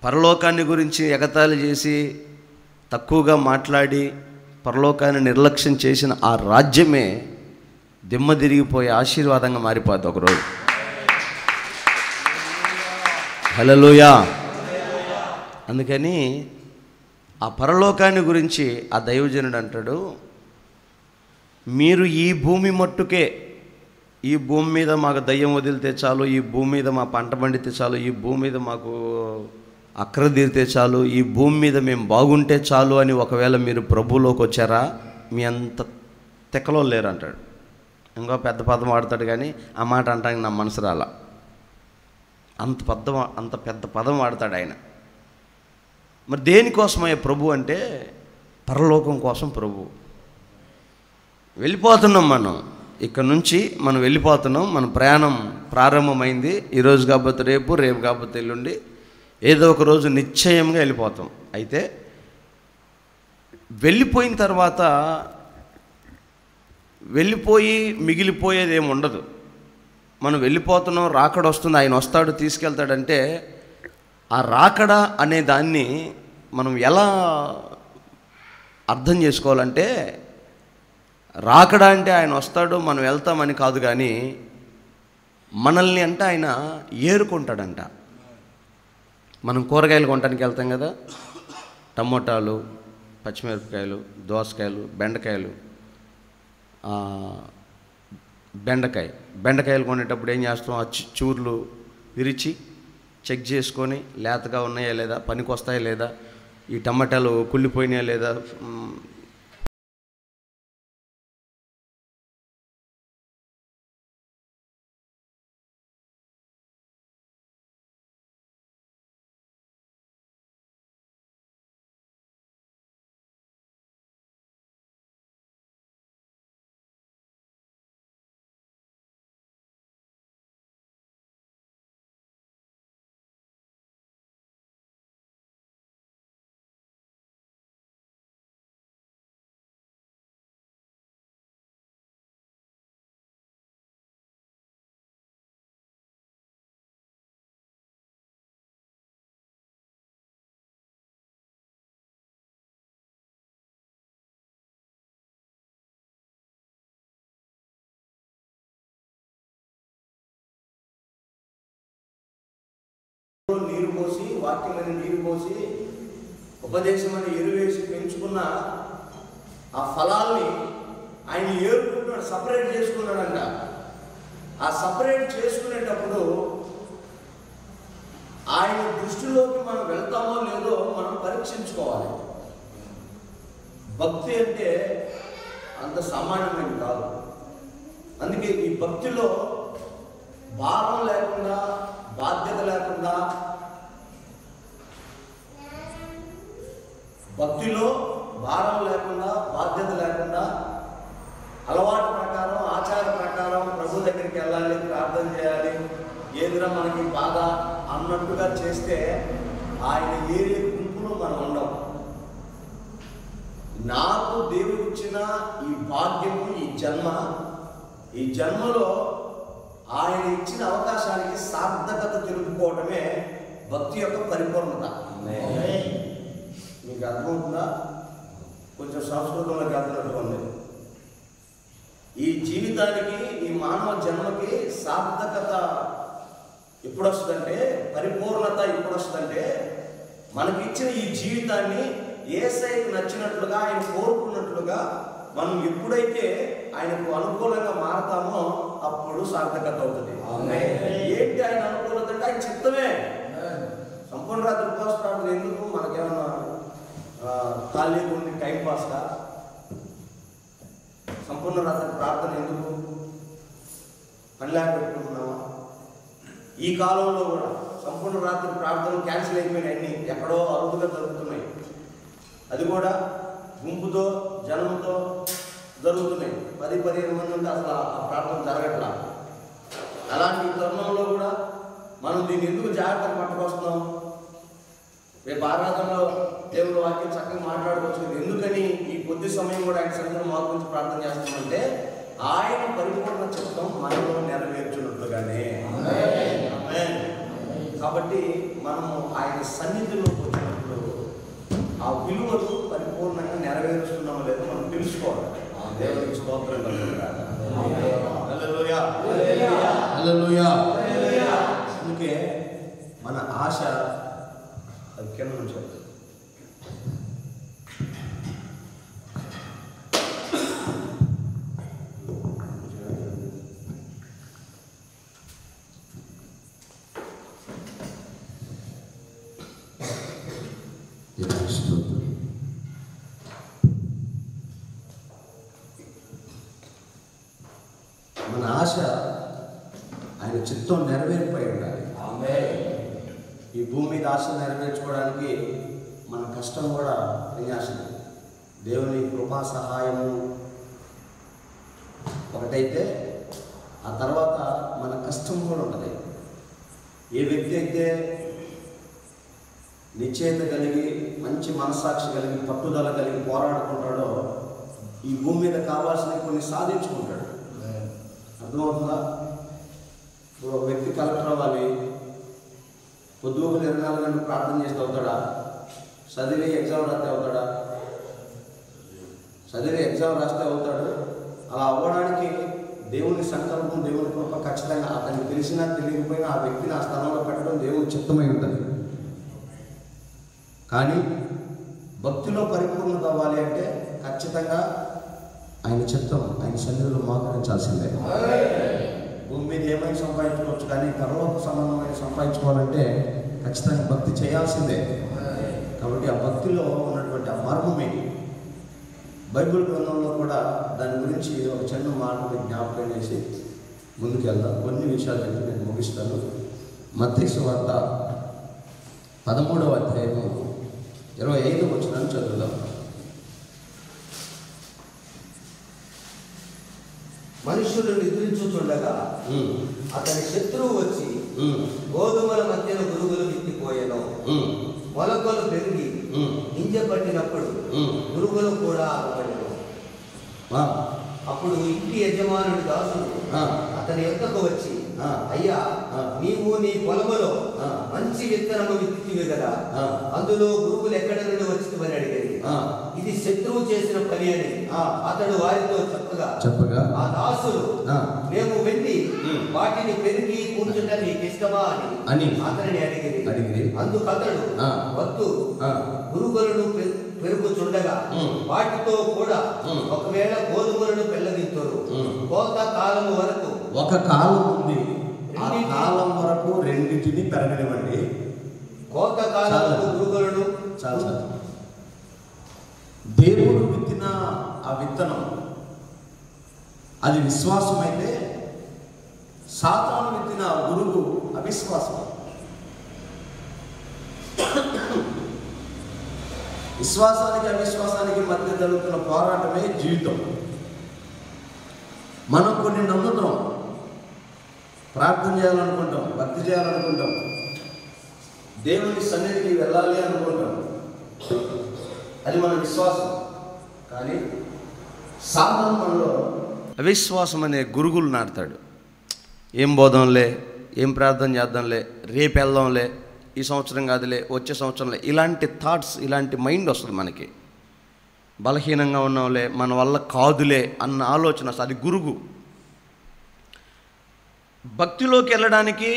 పరలోకాన్ని గురించి ఎగతాళి చేసి తక్కువగా మాట్లాడి పరలోకాన్ని నిర్లక్ష్యం చేసిన ఆ రాజ్యమే దిమ్మ తిరిగిపోయే ఆశీర్వాదంగా మారిపోద్ది ఒకరోజు. హల్లెలూయా. అందుకని ఆ పరలోకాన్ని గురించి ఆ దైవజనుడు అంటాడు, మీరు ఈ భూమి మట్టుకే, ఈ భూమి మీద మాకు దయ్యం వదిలితే చాలు, ఈ భూమి మీద మా పంట పండితే చాలు, ఈ భూమి మీద మాకు అక్కర తీరితే చాలు, ఈ భూమి మీద మేము బాగుంటే చాలు అని ఒకవేళ మీరు ప్రభువులోకి వచ్చారా, మీ అంత తెక్కలో లేరు అంటాడు. ఇంకో పెద్ద పదం వాడతాడు, కానీ ఆ మాట అంటానికి నా మనసు రాల. అంత పెద్ద పదం వాడతాడు ఆయన. మరి దేనికోసమయ్యా ప్రభు అంటే పరలోకం కోసం ప్రభు. వెళ్ళిపోతున్నాం మనం, ఇక్కడ నుంచి మనం వెళ్ళిపోతున్నాం. మన ప్రయాణం ప్రారంభమైంది. ఈరోజు కాకపోతే రేపు, రేపు కాకపోతే ఎల్లుండి, ఏదో ఒక రోజు నిశ్చయంగా వెళ్ళిపోతాం. అయితే వెళ్ళిపోయిన తర్వాత వెళ్ళిపోయి మిగిలిపోయేది ఏమి ఉండదు. మనం వెళ్ళిపోతున్నాం, రాకడ వస్తుంది, ఆయన వస్తాడు తీసుకెళ్తాడంటే ఆ రాకడ అనే దాన్ని మనం ఎలా అర్థం చేసుకోవాలంటే, రాకడ అంటే ఆయన వస్తాడు మనం వెళ్తామని కాదు, కానీ మనల్ని అంటే ఆయన ఏరుకుంటాడంట. మనం కూరగాయలు కొనడానికి వెళ్తాం కదా, టమోటాలు, పచ్చిమిరపకాయలు, దోసకాయలు, బెండకాయలు కొనేటప్పుడు ఏం చేస్తాం, ఆ చూర్లు విరిచి చెక్ చేసుకొని లేతగా ఉన్నాయా లేదా, పనికి వస్తాయా లేదా, ఈ టమాటాలు కుళ్ళిపోయినాయా లేదా, నీరు పోసి, వాక్యమైన నీరు పోసి, ఉపదేశమైన ఎరువేసి పెంచుకున్న ఆ ఫలాల్ని ఆయన ఏరుకుంటున్నాడు, సపరేట్ చేసుకున్నాడంట. ఆ సపరేట్ చేసుకునేటప్పుడు ఆయన దృష్టిలోకి మనం వెళ్తామో లేదో మనం పరీక్షించుకోవాలి. భక్తి అంటే అంత సామాన్యమైనది కాదు. అందుకే ఈ భక్తిలో భారం లేకుండా, బాధ్యత లేకుండా, భక్తిలో భారం లేకుండా, బాధ్యత లేకుండా, అలవాటు ప్రకారం, ఆచార ప్రకారం ప్రభు దగ్గరికి వెళ్ళాలి, ప్రార్థన చేయాలి, ఏదిరా మనకి బాధ అన్నట్టుగా చేస్తే ఆయన ఏరే గుంపులో మనం ఉండం. నాకు దేవుడు ఇచ్చిన ఈ భాగ్యము, ఈ జన్మలో ఆయన ఇచ్చిన అవకాశానికి సార్థకత తెలుపుకోవడమే భక్తి యొక్క పరిపూర్ణత. మీకు అర్థమవుతుందా? కొంచెం సంస్కృతంలోకి అర్థమవుతూ ఉంది. ఈ జీవితానికి, ఈ మానవ జన్మకి సార్థకత ఎప్పుడు వస్తుందంటే, పరిపూర్ణత ఎప్పుడు వస్తుందంటే, మనకిచ్చిన ఈ జీవితాన్ని యేసయ్యకు నచ్చినట్లుగా, ఆయన కోరుకున్నట్లుగా మనం ఎప్పుడైతే ఆయనకు అనుకూలంగా మారతామో అప్పుడు సార్థకత అవుతుంది. ఏంటి ఆయన అనుకూలత అంటే ఆయన చిత్తమే. సంపూర్ణ రాత్రి ఉపవాస ప్రార్థన ఎందుకు? మనకేమన్నా ఖాళీగా ఉంది, టైం పాస్గా? సంపూర్ణ రాత్రి ప్రార్థన ఎందుకు? పని లేక పెట్టుకుంటున్నావా? ఈ కాలంలో కూడా సంపూర్ణ రాత్రి ప్రార్థనలు క్యాన్సిల్ అయిపోయినాయి, అన్నీ ఎక్కడో అరుదుగా జరుగుతున్నాయి. అది కూడా గుంపుతో, జనంతో జరుగుతున్నాయి. 10-15 మంది ఉంటే అసలు ఆ ప్రార్థన జరగట్లా. అలాంటి తరుణంలో కూడా మనం దీన్ని ఎందుకు జాగ్రత్తగా పట్టుకొస్తున్నాం? రేపు ఆరాధనలో దేవుడు వాక్యం చక్కగా మాట్లాడుకోవచ్చు. ఎందుకని ఈ కొద్ది సమయం కూడా ఆయన సన్నిధిలో మా గురించి ప్రార్థన చేస్తామంటే, ఆయన పరిపూర్ణ చిత్తం మనలో నెరవేర్చున్నట్లుగానే. కాబట్టి మనము ఆయన సన్నిధిలోకి వచ్చినప్పుడు ఆ విలువలు పరిపూర్ణంగా నెరవేరుస్తున్నామో లేదో మనం తెలుసుకోవాలి. దేవునికి స్తోత్రం కలుగుగాక. హల్లెలూయా హల్లెలూయా. అందుకే మన ఆశ అది కింద నుంచి మన ఆశ ఆయన చిత్తం నెరవేరిపోయి ఉండాలి. ఈ భూమి మీద ఆశ నెరవేర్చుకోవడానికి మన కష్టం కూడా ప్రయాసం. దేవుని కృపా సహాయము ఒకటైతే ఆ తర్వాత మన కష్టం కూడా ఉంటుంది. ఏ వ్యక్తి అయితే నిశ్చయత కలిగి మంచి మనస్సాక్షి కలిగి పట్టుదల కలిగి పోరాడుకుంటాడో ఈ భూమి మీద కావాల్సినవి కొన్ని సాధించుకుంటాడు. అర్థమవుతుందా? ఇప్పుడు ఒక వ్యక్తి కలెక్టర్ అవ్వాలి, పొద్దుగల 24 గంటలు ప్రార్థన చేస్తే అవుతాడా? చదివి ఎగ్జామ్ రాస్తే అవుతాడా? చదివి ఎగ్జామ్ రాస్తే అవుతాడు. అలా అవ్వడానికి దేవుని సంకల్పం, దేవుని కృప ఖచ్చితంగా అతనికి తెలిసినా తెలియకపోయినా ఆ వ్యక్తిని ఆ స్థానంలో పెట్టడం దేవుని చిత్తమై ఉంటుంది. కానీ భక్తిలో పరిపూర్ణత అవ్వాలి అంటే ఖచ్చితంగా ఆయన చిత్తం, ఆయన సన్నిధిలో మోకరించాల్సిందే. భూమి మీద ఏమైనా సంపాదించుకోవచ్చు, కానీ పరలోక సంబంధమైన సంపాదించుకోవాలంటే ఖచ్చితంగా భక్తి చేయాల్సిందే. కాబట్టి ఆ భక్తిలో ఉన్నటువంటి ఆ మర్మమే బైబిల్ గ్రంథంలో కూడా దాని గురించి ఒక చిన్న మాటని జ్ఞాపకం చేసి ముందుకెళ్దాం. కొన్ని విషయాలు చెప్పి నేను ముగిస్తాను. మత్తయి సువార్త 13వ అధ్యాయము 25వ వచనాన్ని చదువుదాం. మనుషులు నిద్రించుచుండగా అతని శత్రువు వచ్చి గోధుమల మధ్యన గురుగులు విత్తిపోయెను. మొలకలు పెరిగి గింజ పట్టినప్పుడు గురుగులు కూడా ఆగబడెను. అప్పుడు ఇంటి యజమానుడి దాసుడు అతని యొద్దకు వచ్చి, అయ్యా, నీవు నీ పొలములో మంచి విత్తనము విత్తితివి కదా, అందులో గురుగులు ఎక్కడ నుండి వచ్చిందని అడిగేది. ఇది శత్రువు చేసిన పని అని అతడు వారితో చెప్పగా ఆ దాసులు, మేము వెళ్ళి వాటిని పెరిగి కూర్చుంట నీకు ఇష్టమా అని అతనిని అడిగిరి. అందుకు అతడు, వద్దు, గురుగులను పెరుగుచుండగా వాటితో కూడా ఒకవేళ గోధుమలను పెళ్ళగించరు. కోత కాలం వరకు ఒక కాలం ఉంది, ఆ కాలం వరకు రెండింటిని పెరగనివ్వండి. కోత కాలం గురుగులను చాలా దేవుడు విత్తిన ఆ విత్తనం అది విశ్వాసం అయితే, సాతాను విత్తిన ఆ గురువు అవిశ్వాసం. విశ్వాసానికి అవిశ్వాసానికి మధ్య జరుగుతున్న పోరాటమే జీవితం. మనం కొన్ని నమ్ముతాం, ప్రార్థన చేయాలనుకుంటాం, భక్తి చేయాలనుకుంటాం, దేవుని సన్నిధికి వెళ్ళాలి అనుకుంటాం, అది మన విశ్వాసం. కానీ సాతాను మనలో అవిశ్వాసం అనే గురుగులు నాటుతాడు. ఏం బోధంలే, ఏం ప్రార్థన చేద్దాంలే, రేపు వెళ్దాంలే, ఈ సంవత్సరం కాదులే, వచ్చే సంవత్సరంలే, ఇలాంటి థాట్స్, ఇలాంటి మైండ్ వస్తుంది మనకి. బలహీనంగా ఉన్నాంలే, మన వల్ల కాదులే అన్న ఆలోచన, అది గురుగు. భక్తిలోకి వెళ్ళడానికి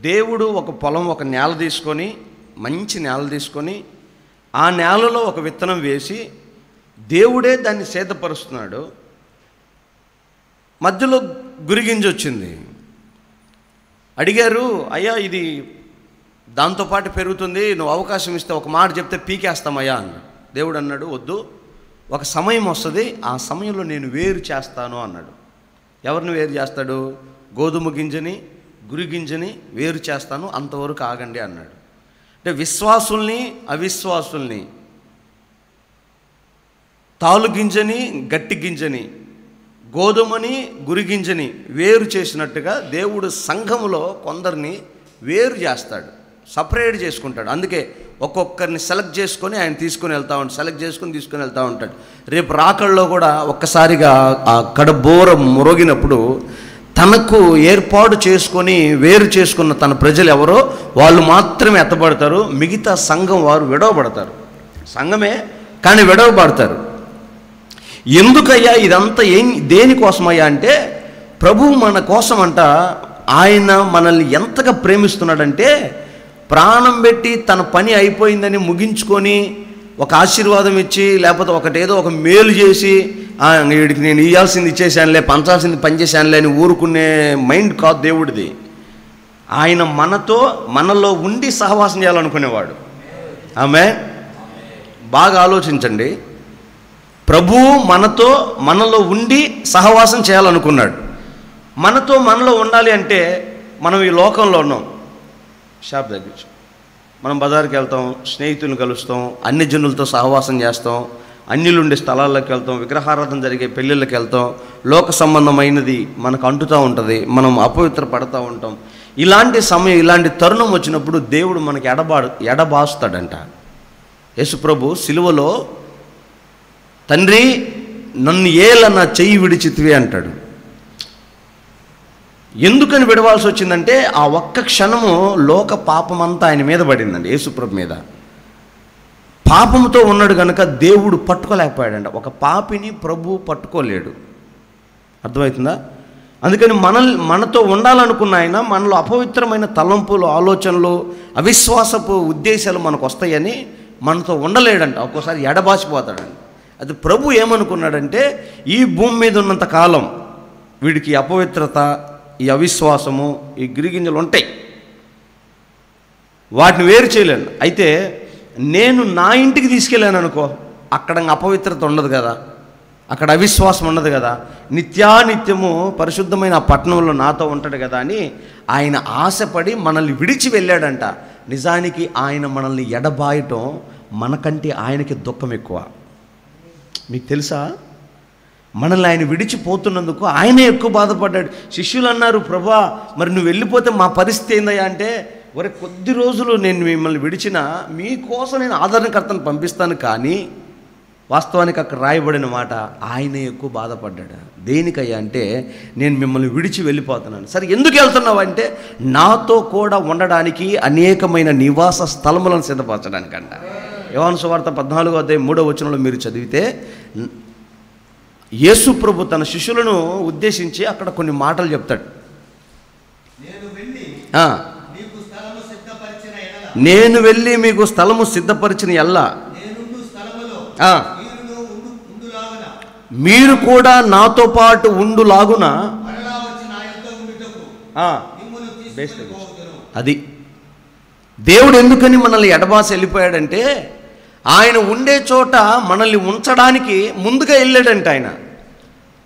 దేవుడు ఒక పొలం, ఒక నేల తీసుకొని, మంచి నేల తీసుకొని, ఆ నేలలో ఒక విత్తనం వేసి దేవుడే దాన్ని సేదపరుస్తున్నాడు. మధ్యలో గురిగింజ వచ్చింది. అడిగారు, అయ్యా ఇది దాంతోపాటు పెరుగుతుంది, నువ్వు అవకాశం ఇస్తే ఒక మాట చెప్తే పీకేస్తామయ్యా అన్న. దేవుడు అన్నాడు, వద్దు, ఒక సమయం వస్తుంది, ఆ సమయంలో నేను వేరు చేస్తాను అన్నాడు. ఎవరిని వేరు చేస్తాడు? గోధుమ గింజని, గురి గింజని వేరు చేస్తాను, అంతవరకు ఆగండి అన్నాడు. అంటే విశ్వాసుల్ని అవిశ్వాసుల్ని, తాలు గింజని గట్టి గింజని, గోధుమని గురి గింజని వేరు చేసినట్టుగా దేవుడు సంఘములో కొందరిని వేరు చేస్తాడు, సపరేట్ చేసుకుంటాడు. అందుకే ఒక్కొక్కరిని సెలెక్ట్ చేసుకొని ఆయన తీసుకొని వెళ్తూ ఉంటాడు, సెలెక్ట్ చేసుకొని తీసుకొని వెళ్తూ ఉంటాడు. రేపు రాకల్లో కూడా ఒక్కసారిగా ఆ కడబోర మురోగినప్పుడు తనకు ఏర్పాటు చేసుకొని వేరు చేసుకున్న తన ప్రజలు ఎవరో వాళ్ళు మాత్రమే ఎత్తబడతారు. మిగతా సంఘం వారు విడవబడతారు. సంఘమే కానీ విడవబడతారు. ఎందుకయ్యా ఇదంతా దేనికోసమయ్యా అంటే, ప్రభువు మన కోసమంట ఆయన మనల్ని ఎంతగా ప్రేమిస్తున్నాడంటే, ప్రాణం పెట్టి తన పని అయిపోయిందని ముగించుకొని ఒక ఆశీర్వాదం ఇచ్చి, లేకపోతే ఒకటేదో ఒక మేలు చేసి వీడికి నేను ఇవ్వాల్సింది ఇచ్చేసానులే, పంచాల్సింది పనిచేసానులే అని ఊరుకునే మైండ్ కాదు దేవుడిది. ఆయన మనలో ఉండి సహవాసం చేయాలనుకునేవాడు. ఆమె బాగా ఆలోచించండి. ప్రభువు మనలో ఉండి సహవాసం చేయాలనుకున్నాడు. మనలో ఉండాలి అంటే మనం ఈ లోకంలో ఉన్నాం. షాప్ దగ్గర మనం బజార్కి వెళ్తాం, స్నేహితులను కలుస్తాం, అన్ని జనులతో సహవాసం చేస్తాం, అన్యులుండే స్థలాల్లోకి వెళ్తాం, విగ్రహారాధన జరిగే పెళ్ళిళ్ళకి వెళ్తాం, లోక సంబంధమైనది మనకు అంటుతూ ఉంటుంది, మనం అపవిత్ర పడుతూ ఉంటాం. ఇలాంటి సమయం, ఇలాంటి తరుణం వచ్చినప్పుడు దేవుడు మనకి ఎడబాస్తాడంట. యేసుప్రభు సిలువలో, తండ్రి నన్ను ఏలన్నా చెయ్యి విడిచితివే అంటాడు. ఎందుకని విడవాల్సి వచ్చిందంటే, ఆ ఒక్క క్షణము లోక పాపమంతా ఆయన మీద పడిందండి, యేసుప్రభు మీద. పాపంతో ఉన్నాడు కనుక దేవుడు పట్టుకోలేకపోయాడంట. ఒక పాపిని ప్రభు పట్టుకోలేడు. అర్థమవుతుందా? అందుకని మనతో ఉండాలనుకున్న ఆయన మనలో అపవిత్రమైన తలంపులు, ఆలోచనలు, అవిశ్వాసపు ఉద్దేశాలు మనకు వస్తాయని మనతో ఉండలేడంట. ఒక్కోసారి ఎడబాసిపోతాడంట. అది ప్రభు ఏమనుకున్నాడంటే, ఈ భూమి మీద ఉన్నంత కాలం వీడికి అపవిత్రత, ఈ అవిశ్వాసము, ఈ గిరిగింజలు ఉంటాయి, వాటిని వేరు చేయలేను. అయితే నేను నా ఇంటికి తీసుకెళ్ళాను అనుకో, అక్కడ అపవిత్రత ఉండదు కదా, అక్కడ అవిశ్వాసం ఉండదు కదా, నిత్యానిత్యము పరిశుద్ధమైన ఆ పట్టణంలో నాతో ఉంటాడు కదా అని ఆయన ఆశపడి మనల్ని విడిచి వెళ్ళాడంట. నిజానికి ఆయన మనల్ని ఎడబాయటం మనకంటే ఆయనకి దుఃఖం ఎక్కువ. మీకు తెలుసా? మనల్ని ఆయన విడిచిపోతున్నందుకు ఆయనే ఎక్కువ బాధపడ్డాడు. శిష్యులు అన్నారు, ప్రభా మరి నువ్వు వెళ్ళిపోతే మా పరిస్థితి ఏందయ్యా అంటే, ఒరే కొద్ది రోజులు నేను మిమ్మల్ని విడిచినా మీకోసం నేను ఆదరణకర్తను పంపిస్తాను, కానీ వాస్తవానికి అక్కడ రాయబడిన మాట ఆయనే ఎక్కువ బాధపడ్డాడు. దేనికయ్యా అంటే, నేను మిమ్మల్ని విడిచి వెళ్ళిపోతున్నాను. సరే ఎందుకు వెళ్తున్నావు అంటే, నాతో కూడా ఉండడానికి అనేకమైన నివాస స్థలములను సిద్ధపరచడానికంట. యోహాను సువార్త 14:3 మీరు చదివితే యేసు ప్రభు తన శిష్యులను ఉద్దేశించి అక్కడ కొన్ని మాటలు చెప్తాడు. నేను వెళ్ళి మీకు స్థలము సిద్ధపరిచిన ఎల్లా మీరు కూడా నాతో పాటు ఉండులాగున. అది దేవుడు ఎందుకని మనల్ని ఎడబాసి వెళ్ళిపోయాడంటే, ఆయన ఉండే చోట మనల్ని ఉంచడానికి ముందుగా వెళ్ళాడంట ఆయన.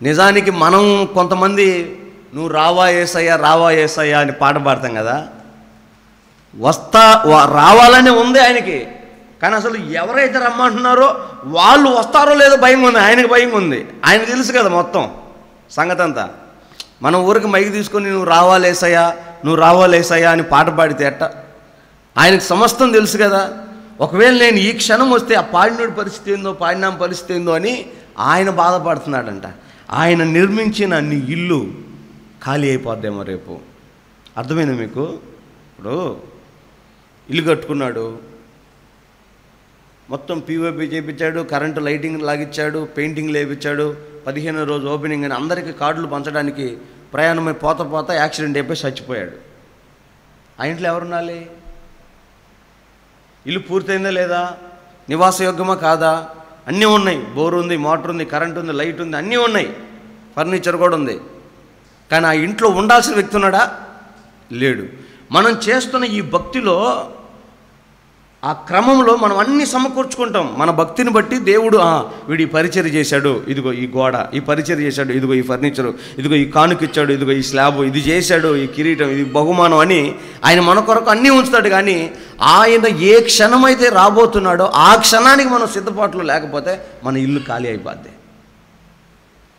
నిజానికి మనం కొంతమంది నువ్వు రావా యేసయ్యా అని పాట పాడతాం కదా, రావాలనే ఉంది ఆయనకి. కానీ అసలు ఎవరైతే రమ్మంటున్నారో వాళ్ళు వస్తారో లేదో భయం ఉంది, ఆయనకి భయం ఉంది. ఆయనకు తెలుసు కదా మొత్తం సంగతి అంతా. మనం ఊరికి మైకి తీసుకొని నువ్వు రావాలేసయ్యా అని పాట పాడితే ఎట్ట? ఆయనకు సమస్తం తెలుసు కదా. ఒకవేళ నేను ఈ క్షణం వస్తే ఆ పాడినోడి పరిస్థితి ఏందో, పాడినాం పరిస్థితి ఏందో అని ఆయన బాధపడుతున్నాడంట. ఆయన నిర్మించిన నీ ఇల్లు ఖాళీ అయిపోద్దేమో రేపు. అర్థమైంది మీకు? ఇప్పుడు ఇల్లు కట్టుకున్నాడు, మొత్తం పీఓపీ చేయించాడు, కరెంటు లైటింగ్ లాగిచ్చాడు, పెయింటింగ్ లేపించాడు, 15వ రోజు ఓపెనింగ్ అని అందరికీ కార్డులు పంచడానికి ప్రయాణమై పోతా యాక్సిడెంట్ అయిపోయి చచ్చిపోయాడు. ఆ ఇంట్లో ఎవరున్నాలి? ఇల్లు పూర్తయిందా లేదా, నివాసయోగ్యమా కాదా, అన్నీ ఉన్నాయి. బోర్ ఉంది, మోటార్ ఉంది, కరెంట్ ఉంది, లైట్ ఉంది, అన్నీ ఉన్నాయి, ఫర్నిచర్ కూడా ఉంది. కానీ ఆ ఇంట్లో ఉండాల్సిన వ్యక్తి ఉన్నాడా? లేడు. మనం చేస్తున్న ఈ భక్తిలో, ఆ క్రమంలో మనం అన్నీ సమకూర్చుకుంటాం. మన భక్తిని బట్టి దేవుడు వీడు ఈ పరిచర్య చేశాడు, ఇదిగో ఈ గోడ, ఈ పరిచర్య చేశాడు, ఇదిగో ఈ ఫర్నిచరు, ఇదిగో ఈ కానుకిచ్చాడు, ఇదిగో ఈ స్లాబ్, ఇది చేశాడు, ఈ కిరీటం, ఇది బహుమానం అని ఆయన మన కొరకు అన్నీ ఉంచుతాడు. కానీ ఆయన ఏ క్షణమైతే రాబోతున్నాడో ఆ క్షణానికి మనం సిద్ధపాట్లు లేకపోతే మన ఇల్లు ఖాళీ అయిపోద్ది.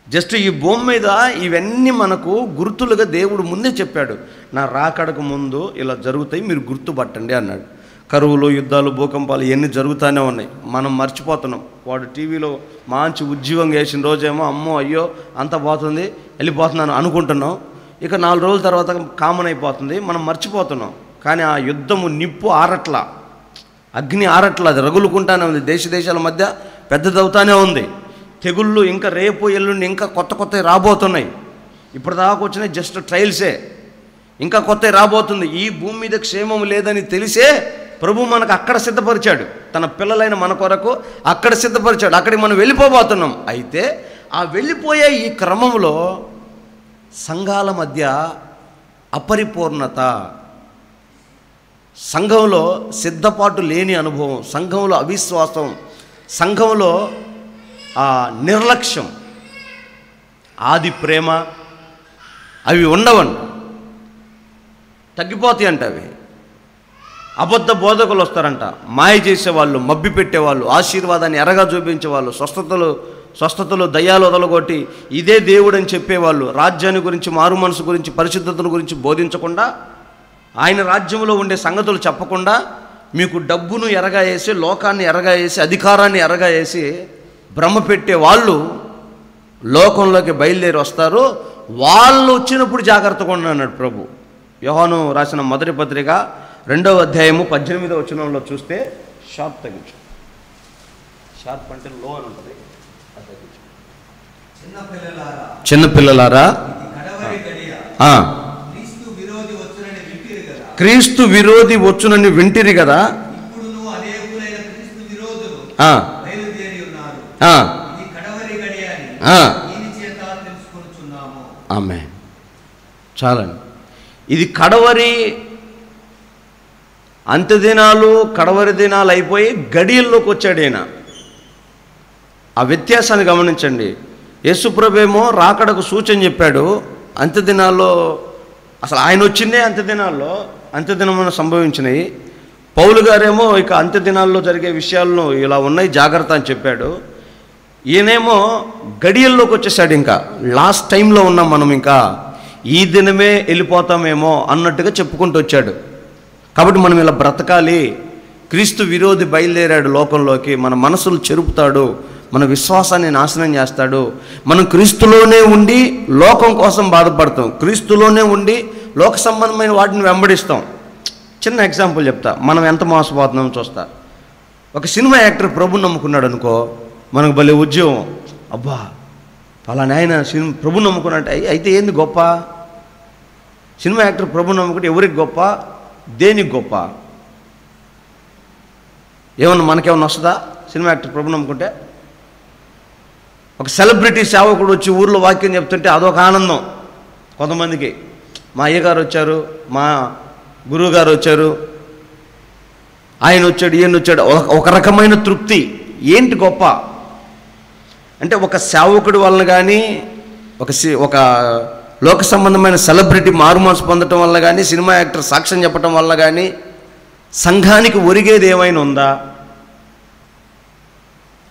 జస్ట్ ఈ భూమి మీద ఇవన్నీ మనకు గుర్తులుగా దేవుడు ముందే చెప్పాడు. నా రాకడకు ముందు ఇలా జరుగుతాయి, మీరు గుర్తుపట్టండి అన్నాడు. కరువులు, యుద్ధాలు, భూకంపాలు ఇవన్నీ జరుగుతూనే ఉన్నాయి. మనం మర్చిపోతున్నాం. వాడు టీవీలో మంచి ఉద్యోగం వేసిన రోజేమో అమ్మో అయ్యో అంత పోతుంది వెళ్ళిపోతున్నాను అనుకుంటున్నాం. ఇక 4 రోజుల తర్వాత కామన్ అయిపోతుంది, మనం మర్చిపోతున్నాం. కానీ ఆ యుద్ధము నిప్పు ఆరట్లా, అగ్ని ఆరట్లా, అది రగులుకుంటానే ఉంది, దేశాల మధ్య పెద్దదవుతానే ఉంది. తెగుళ్ళు ఇంకా రేపు ఎల్లుండి ఇంకా కొత్త రాబోతున్నాయి. ఇప్పటిదాకా వచ్చిన జస్ట్ ట్రయల్సే, ఇంకా కొత్త రాబోతుంది. ఈ భూమి మీద క్షేమం లేదని తెలిసే ప్రభు మనకు అక్కడ సిద్ధపరిచాడు, తన పిల్లలైన మన కొరకు అక్కడ సిద్ధపరిచాడు. అక్కడికి మనం వెళ్ళిపోబోతున్నాం. అయితే ఆ వెళ్ళిపోయే ఈ క్రమంలో సంఘాల మధ్య అపరిపూర్ణత, సంఘంలో సిద్ధపాటు లేని అనుభవం, సంఘంలో అవిశ్వాసం, సంఘంలో నిర్లక్ష్యం, ఆది ప్రేమ అవి ఉండవండి, తగ్గిపోతాయి అంట. అవి అబద్ధ బోధకులు వస్తారంట, మాయ చేసేవాళ్ళు, మబ్బి పెట్టేవాళ్ళు, ఆశీర్వాదాన్ని ఎరగా చూపించేవాళ్ళు, స్వస్థతలు దయ్యాలు వదలగొట్టి ఇదే దేవుడు అని చెప్పేవాళ్ళు, రాజ్యాన్ని గురించి, మారు మనసు గురించి, పరిశుద్ధతల గురించి బోధించకుండా, ఆయన రాజ్యంలో ఉండే సంగతులు చెప్పకుండా, మీకు డబ్బును ఎరగా వేసి, లోకాన్ని ఎరగా వేసి, అధికారాన్ని ఎరగా వేసి భ్రమ పెట్టే వాళ్ళు లోకంలోకి బయలుదేరి వస్తారు. వాళ్ళు వచ్చినప్పుడు జాగ్రత్తగా ఉండండి అన్నాడు ప్రభు. యోహాను రాసిన మొదటి పత్రిక 2వ అధ్యాయము 18వ వచనంలో చూస్తే, షార్ప్ తగ్గించు, షార్ప్ అంటే లో అని ఉంటుంది, చిన్నపిల్లలారా క్రీస్తు విరోధి వచ్చునని వింటిరి కదా, ఆమేన్. చాలండి, ఇది కడవరి అంత్యదినాలు, కడవరి దినాలు అయిపోయి గడియల్లోకి వచ్చాడు ఈయన. ఆ వ్యత్యాసాన్ని గమనించండి. యేసుప్రభేమో రాకడకు సూచన చెప్పాడు, అంత్యదినాల్లో అసలు ఆయన వచ్చిందే అంత్యదినాల్లో, అంత్యదినమున సంభవించినాయి. పౌలు గారేమో ఇక అంత్యదినాల్లో జరిగే విషయాలను ఇలా ఉన్నాయి జాగ్రత్త అని చెప్పాడు. ఈయనేమో గడియల్లోకి వచ్చేసాడు, ఇంకా లాస్ట్ టైంలో ఉన్నాం మనం, ఇంకా ఈ దినమే వెళ్ళిపోతామేమో అన్నట్టుగా చెప్పుకుంటూ వచ్చాడు. కాబట్టి మనం ఇలా బ్రతకాలి. క్రీస్తు విరోధి బయలుదేరాడు లోకంలోకి, మన మనసులు చెరుపుతాడు, మన విశ్వాసాన్ని నాశనం చేస్తాడు. మనం క్రీస్తులోనే ఉండి లోకం కోసం బాధపడతాం, క్రీస్తులోనే ఉండి లోక సంబంధమైన వాటిని వెంబడిస్తాం. చిన్న ఎగ్జాంపుల్ చెప్తా, మనం ఎంత మోసపోతున్నామో చూస్తా. ఒక సినిమా యాక్టర్ ప్రభుని నమ్ముకున్నాడు అనుకో, మనకు భలే ఉద్యోగం, అబ్బా పలానా ఆయన ప్రభుని నమ్ముకున్నట్టు. అయితే ఏంది గొప్ప? సినిమా యాక్టర్ ప్రభుని నమ్ముకుంటే ఎవరికి గొప్ప, దేనికి గొప్ప? ఏమన్నా మనకేమన్నా వస్తుందా సినిమా యాక్టర్ ప్రభుని నమ్ముకుంటే? ఒక సెలబ్రిటీ సేవకుడు వచ్చి ఊర్లో వాక్యం చెప్తుంటే అదొక ఆనందం కొంతమందికి. మా అయ్యగారు వచ్చారు, మా గురువుగారు వచ్చారు, ఆయన వచ్చాడు, ఈయన వచ్చాడు, ఒక రకమైన తృప్తి. ఏంటి గొప్ప అంటే, ఒక సేవకుడి వలన కానీ, ఒక లోక సంబంధమైన సెలబ్రిటీ మారుమనసు పొందటం వల్ల కానీ, సినిమా యాక్టర్ సాక్ష్యం చెప్పటం వల్ల కానీ సంఘానికి ఒరిగేది ఏమైనా ఉందా?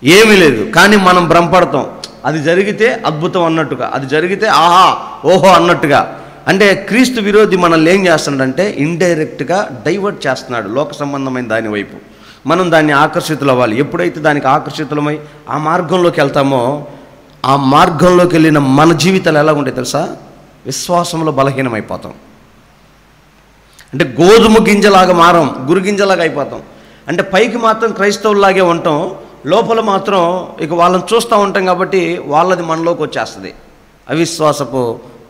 ఏమీ లేదు. కానీ మనం భ్రమపడతాం, అది జరిగితే అద్భుతం అన్నట్టుగా, అది జరిగితే ఆహా ఓహో అన్నట్టుగా. అంటే క్రీస్తు విరోధి మనల్ని ఏం చేస్తున్నాడంటే ఇండైరెక్ట్గా డైవర్ట్ చేస్తున్నాడు లోక సంబంధమైన దాని వైపు. మనం దాన్ని ఆకర్షితులు అవ్వాలి. ఎప్పుడైతే దానికి ఆకర్షితులమై ఆ మార్గంలోకి వెళ్తామో, ఆ మార్గంలోకి వెళ్ళిన మన జీవితాలు ఎలా ఉంటాయి తెలుసా? విశ్వాసంలో బలహీనమైపోతాం. అంటే గోధుమ గింజలాగా మారం, గురుగింజలాగా అయిపోతాం. అంటే పైకి మాత్రం క్రైస్తవుల్లాగే ఉంటాం, లోపల మాత్రం ఇక వాళ్ళని చూస్తూ ఉంటాం కాబట్టి వాళ్ళది మనలోకి వచ్చేస్తుంది, అవిశ్వాసపు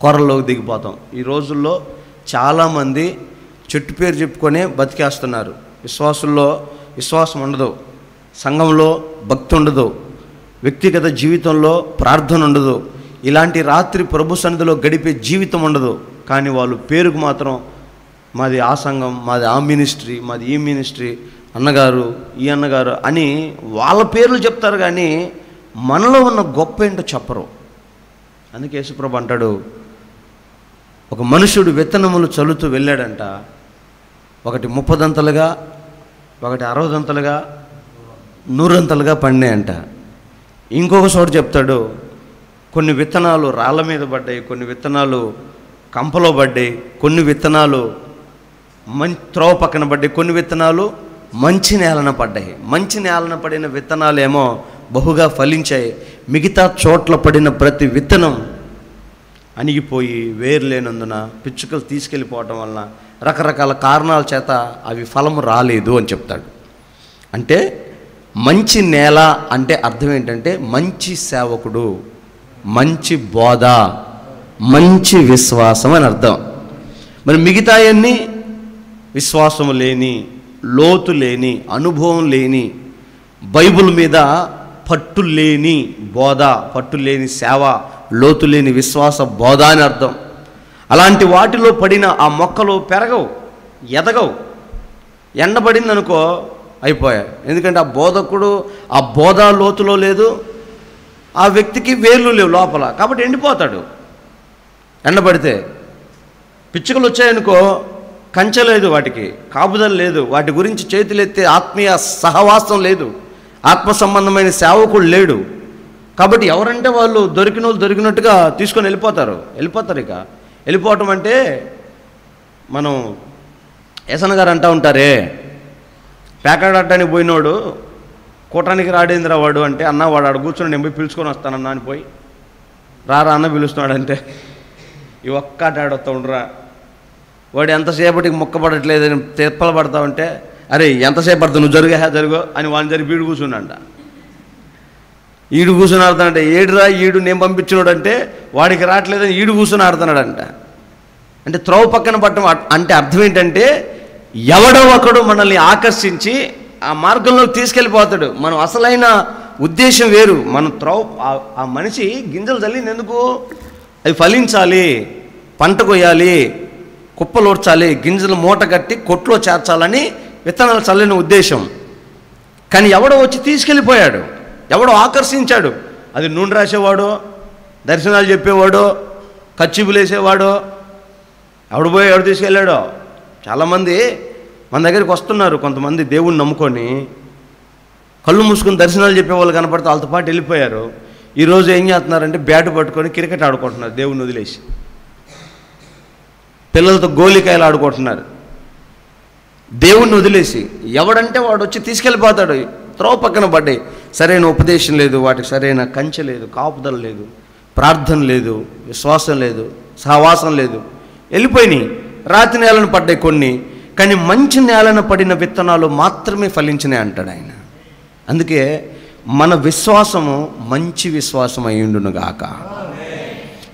కొరల్లోకి దిగిపోతాం. ఈ రోజుల్లో చాలామంది చెట్టు పేరు చెప్పుకొనే బతికేస్తున్నారు. విశ్వాసుల్లో విశ్వాసం ఉండదు, సంఘంలో భక్తి ఉండదు, వ్యక్తిగత జీవితంలో ప్రార్థన ఉండదు, ఇలాంటి రాత్రి ప్రభు సన్నిధిలో గడిపే జీవితం ఉండదు. కానీ వాళ్ళు పేరుకు మాత్రం మాది ఆ సంఘం, మాది ఆ మినిస్ట్రీ, మాది ఈ మినిస్ట్రీ, అన్నగారు ఈ అన్నగారు అని వాళ్ళ పేర్లు చెప్తారు, కానీ మనలో ఉన్న గొప్ప ఏంటో చెప్పరు. అందుకే యేసుప్రభు అంటాడు, ఒక మనుషుడు విత్తనములు చల్లుతూ వెళ్ళాడంట, ఒకటి 30 దంతలుగా, ఒకటి 60 దంతలుగా, 100 దంతలుగా పడినాయంట. ఇంకొక చోట చెప్తాడు, కొన్ని విత్తనాలు రాళ్ళ మీద పడ్డాయి, కొన్ని విత్తనాలు కంపలో పడ్డాయి, కొన్ని విత్తనాలు త్రోవ పక్కన పడ్డాయి, కొన్ని విత్తనాలు మంచి నేలన పడ్డాయి. మంచి నేలన పడిన విత్తనాలేమో బహుగా ఫలించాయి, మిగతా చోట్ల పడిన ప్రతి విత్తనం అణిగిపోయి వేరు లేనందున పిచ్చుకలు తీసుకెళ్ళిపోవటం వలన రకరకాల కారణాల చేత అవి ఫలము రాలేదు అని చెప్తాడు. అంటే మంచి నేల అంటే అర్థం ఏంటంటే మంచి సేవకుడు, మంచి బోధ, మంచి విశ్వాసం అని అర్థం. మరి మిగతాయన్నీ విశ్వాసం లేని, లోతు లేని, అనుభవం లేని, బైబిల్ మీద పట్టు లేని బోధ, పట్టు లేని సేవ, లోతు లేని విశ్వాస బోధ అని అర్థం. అలాంటి వాటిలో పడిన ఆ మొక్కలు పెరగవు, ఎదగవు. ఎండబడింది అనుకో అయిపోయాయి. ఎందుకంటే ఆ బోధకుడు ఆ బోధ లోతులో లేదు, ఆ వ్యక్తికి వేర్లు లేవు లోపల, కాబట్టి ఎండిపోతాడు. ఎండబడితే పిచ్చుకలు వచ్చాయనుకో కంచె లేదు, వాటికి కాపుదల లేదు, వాటి గురించి చేతులెత్తే ఆత్మీయ సహవాసం లేదు, ఆత్మ సంబంధమైన సేవకుడు లేడు. కాబట్టి ఎవరంటే వాళ్ళు దొరికిన వాళ్ళు దొరికినట్టుగా తీసుకొని వెళ్ళిపోతారు. ఇక వెళ్ళిపోవటం అంటే మనం యసన్ గారు అంటూ ఉంటారే, పేకాడటానికి పోయినోడు కూటానికి రాడేంద్ర వాడు అంటే, అన్న వాడు ఆడు కూర్చొని నేను పోయి పిలుచుకొని వస్తానన్నా అని పోయి రారా అన్న పిలుస్తున్నాడంటే ఈ ఒక్క ఆడొస్తా ఉండరా, వాడు ఎంతసేపటికి మొక్కబడట్లేదని తిప్పలు పడతావంటే, అరే ఎంతసేపు పడుతుంది నువ్వు జరుగు అని వాడిని జరిగి వీడు కూర్చున్నాడంట. ఈడు కూర్చొని ఆడుతానంటే, ఏడురా ఈడు నేను పంపించినాడు అంటే వాడికి రావట్లేదని ఈడు కూర్చొని ఆడుతున్నాడంట. అంటే త్రోవ పక్కన పట్టడం అంటే అర్థం ఏంటంటే ఎవడో ఒకడు మనల్ని ఆకర్షించి ఆ మార్గంలో తీసుకెళ్ళిపోతాడు. మనం అసలైన ఉద్దేశం వేరు. మనం ఆ మనిషి గింజలు చల్లింది ఎందుకు? అవి ఫలించాలి, పంట కొయ్యాలి, కుప్పలోడ్చాలి, గింజలు మూట కట్టి కొట్లో చేర్చాలని విత్తనాలు చల్లిన ఉద్దేశం. కానీ ఎవడో వచ్చి తీసుకెళ్ళిపోయాడు, ఎవడో ఆకర్షించాడు. అది నూనె రాసేవాడో, దర్శనాలు చెప్పేవాడో, కచ్చిపులు వేసేవాడో, ఎవడు పోయి ఎవడు తీసుకెళ్ళాడో. చాలామంది మన దగ్గరికి వస్తున్నారు, కొంతమంది దేవుణ్ణి నమ్ముకొని కళ్ళు మూసుకొని దర్శనాలు చెప్పేవాళ్ళు కనపడితే వాళ్ళతో పాటు వెళ్ళిపోయారు. ఈరోజు ఏం చేస్తున్నారంటే బ్యాట్ పట్టుకొని క్రికెట్ ఆడుకుంటున్నారు, దేవుణ్ణి వదిలేసి పిల్లలతో గోలికాయలు ఆడుకుంటున్నారు, దేవుణ్ణి వదిలేసి. ఎవడంటే వాడు వచ్చి తీసుకెళ్ళిపోతాడు. త్రోవ పక్కన పడ్డాయి, సరైన ఉపదేశం లేదు, వాటికి సరైన కంచె లేదు, కాపుదల లేదు, ప్రార్థన లేదు, విశ్వాసం లేదు, సహవాసం లేదు, వెళ్ళిపోయినాయి. రాతి నేలను పడ్డాయి కొన్ని, కానీ మంచి నేలన పడిన విత్తనాలు మాత్రమే ఫలించినాయి అంటాడు ఆయన. అందుకే మన విశ్వాసము మంచి విశ్వాసం అయ్యుండునుగాక.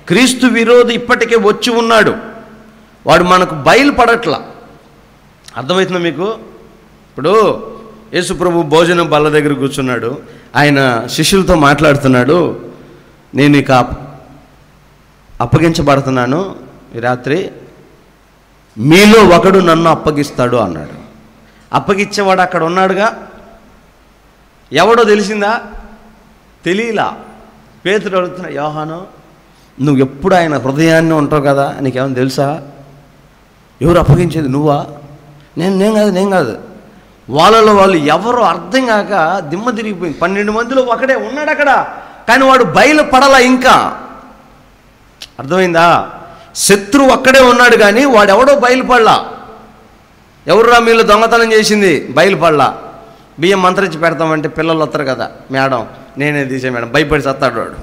క్రీస్తు విరోధి ఇప్పటికే వచ్చి ఉన్నాడు, వాడు మనకు బయలుపడట్లా. అర్థమవుతుందా మీకు? ఇప్పుడు యేసుప్రభు భోజనం బల్ల దగ్గర కూర్చున్నాడు, ఆయన శిష్యులతో మాట్లాడుతున్నాడు, నేను ఇక అప్పగించబడుతున్నాను ఈ రాత్రి, మీలో ఒకడు నన్ను అప్పగిస్తాడు అన్నాడు. అప్పగిచ్చేవాడు అక్కడ ఉన్నాడుగా, ఎవడో తెలిసిందా? తెలియలా. పేతురు అడుగుతున్నా, యోహాను నువ్వు ఎప్పుడు ఆయన హృదయాన్ని ఉంటావు కదా, నీకేమైనా తెలుసా? ఎవరు అప్పగించేది? నువ్వా? నేను కాదు. వాళ్ళలో వాళ్ళు ఎవరో అర్థం కాక దిమ్మ తిరిగిపోయింది. 12 మందిలో ఒకడే ఉన్నాడు అక్కడ, కానీ వాడు బయలుపడలా ఇంకా. అర్థమైందా? శత్రువు అక్కడే ఉన్నాడు కానీ వాడెవడో బయలుపడలా. ఎవరురా మీలో దొంగతనం చేసింది? బయలుపడలా. బియ్యం మంత్రించి పెడతామంటే పిల్లలు వస్తారు కదా, మేడం నేనే తీసే మేడం, భయపడి సత్తాడు వాడు.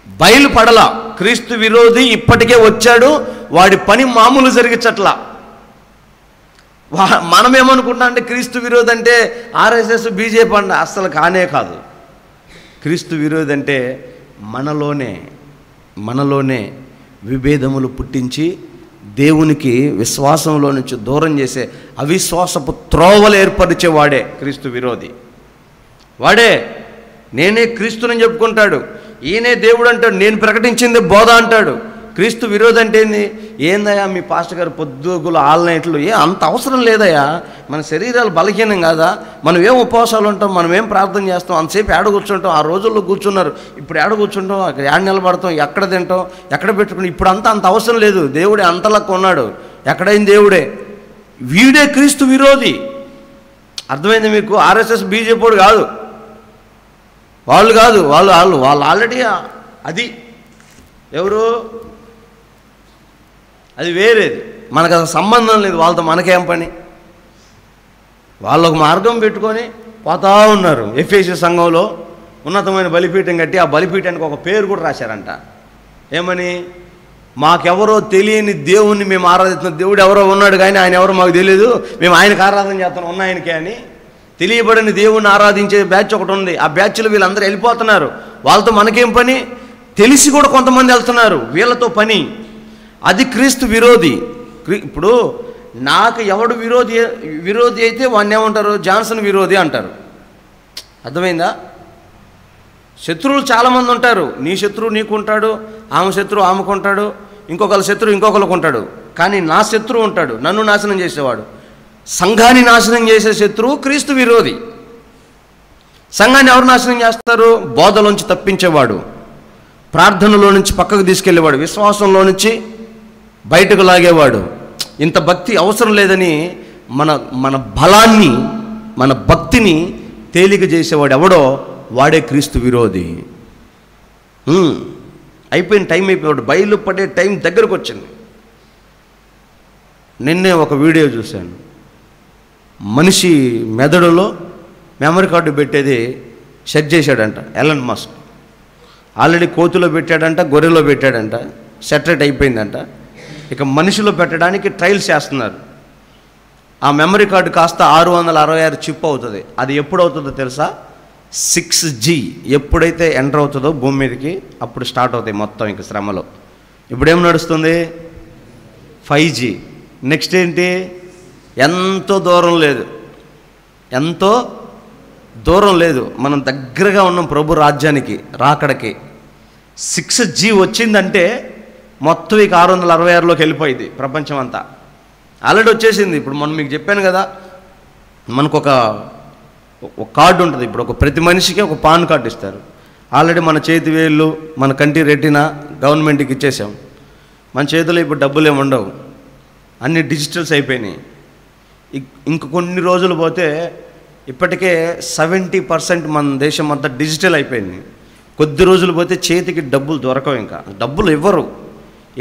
బయలుపడలా. క్రీస్తు విరోధి ఇప్పటికే వచ్చాడు, వాడి పని మామూలు జరిగించట్లా. మనమేమనుకుంటున్నా అంటే క్రీస్తు విరోధి అంటే ఆర్ఎస్ఎస్ బీజేపీ అంట, అస్సలు కానే కాదు. క్రీస్తు విరోధి అంటే మనలోనే విభేదములు పుట్టించి దేవునికి విశ్వాసంలో నుంచి దూరం చేసే అవిశ్వాసపు త్రోవలు ఏర్పరిచేవాడే క్రీస్తు విరోధి. వాడే నేనే క్రీస్తుని చెప్పుకుంటాడు, ఈయనే దేవుడు అంటాడు, నేను ప్రకటించింది బోధ అంటాడు. క్రీస్తు విరోధి అంటే ఏందయ్యా మీ పాస్టర్ గారు పొద్దుగులు ఆల్నైట్లు, అంత అవసరం లేదయ్యా, మన శరీరాలు బలహీనం కాదా, మనం ఏం ఉపవాసాలు ఉంటాం, మనం ఏం ప్రార్థన చేస్తాం, అంతసేపు ఏడ కూర్చుంటాం, ఆ రోజుల్లో కూర్చున్నారు, ఇప్పుడు ఏడ కూర్చుంటాం, అక్కడ ఏడ నిలబడతాం, ఎక్కడ తింటాం, ఎక్కడ పెట్టుకుంటాం, ఇప్పుడు అంత అవసరం లేదు, దేవుడే అంతలకు ఉన్నాడు, ఎక్కడైన దేవుడే. వీడే క్రీస్తు విరోధి. అర్థమైంది మీకు? ఆర్ఎస్ఎస్ బీజేపీ కాదు, వాళ్ళు కాదు, వాళ్ళు ఆల్రెడీ అది ఎవరు, అది వేరేది, మనకు అసలు సంబంధం లేదు వాళ్ళతో, మనకేం పని. వాళ్ళు ఒక మార్గం పెట్టుకొని పోతా ఉన్నారు. ఎఫ్ఎసి సంఘంలో ఉన్నతమైన బలిపీఠం కట్టి ఆ బలిపీఠానికి ఒక పేరు కూడా రాశారంట, ఏమని? మాకెవరో తెలియని దేవుణ్ణి మేము ఆరాధిస్తున్నాం. దేవుడు ఎవరో ఉన్నాడు కానీ ఆయన ఎవరో మాకు తెలియదు, మేము ఆయనకు ఆరాధన చేస్తున్నాం ఉన్న ఆయనకే అని. తెలియబడిన దేవుణ్ణి ఆరాధించే బ్యాచ్ ఒకటి ఉంది. ఆ బ్యాచ్లో వీళ్ళందరూ వెళ్ళిపోతున్నారు. వాళ్ళతో మనకేం పని? తెలిసి కూడా కొంతమంది వెళ్తున్నారు, వీళ్ళతో పని. అది క్రీస్తు విరోధి. ఇప్పుడు నాకు ఎవడు విరోధి అయితే వాడిని ఏమంటారు? జాన్సన్ విరోధి అంటారు. అర్థమైందా? శత్రువులు చాలామంది ఉంటారు. నీ శత్రువు నీకు ఉంటాడు, ఆమె శత్రువు ఆమెకు ఉంటాడు, ఇంకొకరి శత్రువు ఇంకొకరికి ఉంటాడు. కానీ నా శత్రువు ఉంటాడు, నన్ను నాశనం చేసేవాడు. సంఘాన్ని నాశనం చేసే శత్రువు క్రీస్తు విరోధి. సంఘాన్ని ఎవరు నాశనం చేస్తారు? బోధలోంచి తప్పించేవాడు, ప్రార్థనలో నుంచి పక్కకు తీసుకెళ్ళేవాడు, విశ్వాసంలో నుంచి బయటకు లాగేవాడు. ఇంత భక్తి అవసరం లేదని మన బలాన్ని, మన భక్తిని తేలిక చేసేవాడు ఎవడో వాడే క్రీస్తు విరోధి. అయిపోయిన టైం అయిపోయాడు, బయలుపడే టైం దగ్గరకు వచ్చింది. నిన్నే ఒక వీడియో చూశాను. మనిషి మెదడులో మెమరీ కార్డు పెట్టేది సెట్ చేశాడంట ఎలన్ మస్క్. ఆల్రెడీ కోతులో పెట్టాడంట, గొర్రెలో పెట్టాడంట, సెటరేట్ అయిపోయిందంట. ఇక మనిషిలో పెట్టడానికి ట్రయల్స్ చేస్తున్నారు. ఆ మెమరీ కార్డు కాస్త 666 చిప్ అవుతుంది. అది ఎప్పుడు అవుతుందో తెలుసా? 6G ఎప్పుడైతే ఎంటర్ అవుతుందో భూమి మీదకి అప్పుడు స్టార్ట్ అవుతాయి మొత్తం ఇంక శ్రమలో. ఇప్పుడేం నడుస్తుంది? 5G. నెక్స్ట్ ఏంటి? ఎంతో దూరం లేదు, మనం దగ్గరగా ఉన్నాం ప్రభు రాజ్యానికి రాకడకి. 6G వచ్చిందంటే మొత్తం ఇక 666లోకి వెళ్ళిపోయింది ప్రపంచం అంతా. ఆల్రెడీ వచ్చేసింది. ఇప్పుడు మనం మీకు చెప్పాను కదా, మనకు ఒక కార్డు ఉంటుంది. ఇప్పుడు ప్రతి మనిషికి ఒక పాన్ కార్డు ఇస్తారు. ఆల్రెడీ మన చేతి వేళ్ళు, మన కంటి రెటీనా గవర్నమెంట్కి ఇచ్చేసాం. మన చేతిలో ఇప్పుడు డబ్బులు ఏమి ఉండవు, అన్ని డిజిటల్స్ అయిపోయినాయి. ఇంక కొన్ని రోజులు పోతే ఇప్పటికే 70% మన దేశం అంతా డిజిటల్ అయిపోయింది. కొద్ది రోజులు పోతే చేతికి డబ్బులు దొరకవు, ఇంకా డబ్బులు ఇవ్వరు,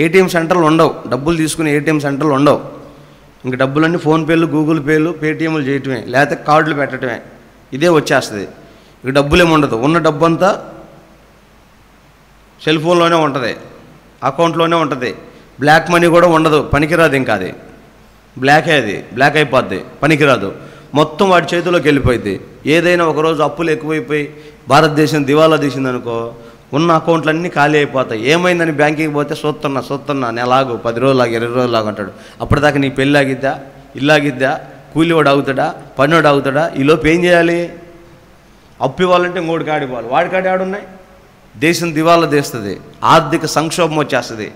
ఏటీఎం సెంటర్లు ఉండవు, డబ్బులు తీసుకునే ఏటీఎం సెంటర్లు ఉండవు. ఇంక డబ్బులన్నీ ఫోన్పేలు, గూగుల్ పేలు, పేటీఎంలు చేయటమే, లేకపోతే కార్డులు పెట్టడమే. ఇదే వచ్చేస్తుంది. ఇక డబ్బులేమి ఉండదు. ఉన్న డబ్బు అంతా సెల్ ఫోన్లోనే ఉంటుంది, అకౌంట్లోనే ఉంటుంది. బ్లాక్ మనీ కూడా ఉండదు, పనికిరాదు. ఇంకా అది బ్లాక్ అయిపోద్ది, పనికిరాదు. మొత్తం వాడి చేతిలోకి వెళ్ళిపోయింది. ఏదైనా ఒకరోజు అప్పులు ఎక్కువైపోయి భారతదేశం దివాలా తీసిందనుకో, ఉన్న అకౌంట్లన్నీ ఖాళీ అయిపోతాయి. ఏమైందని బ్యాంకింగ్ పోతే చూస్తున్నా నెలాగు 10 రోజులాగా 20 రోజులాగా అంటాడు. అప్పటిదాకా నీ పెళ్ళి ఆగిద్దా, ఇల్లు ఆగిద్దా, కూలివాడు ఆగుతాడా, పన్నోడు ఆగుతాడా? ఈలోపు ఏం చేయాలి? అప్పు ఇవ్వాలంటే ఇంకోటి కాడిపోవాలి. వాడి కాడి ఆడున్నాయి. దేశం దివాలా తీస్తుంది, ఆర్థిక సంక్షోభం వచ్చేస్తుంది.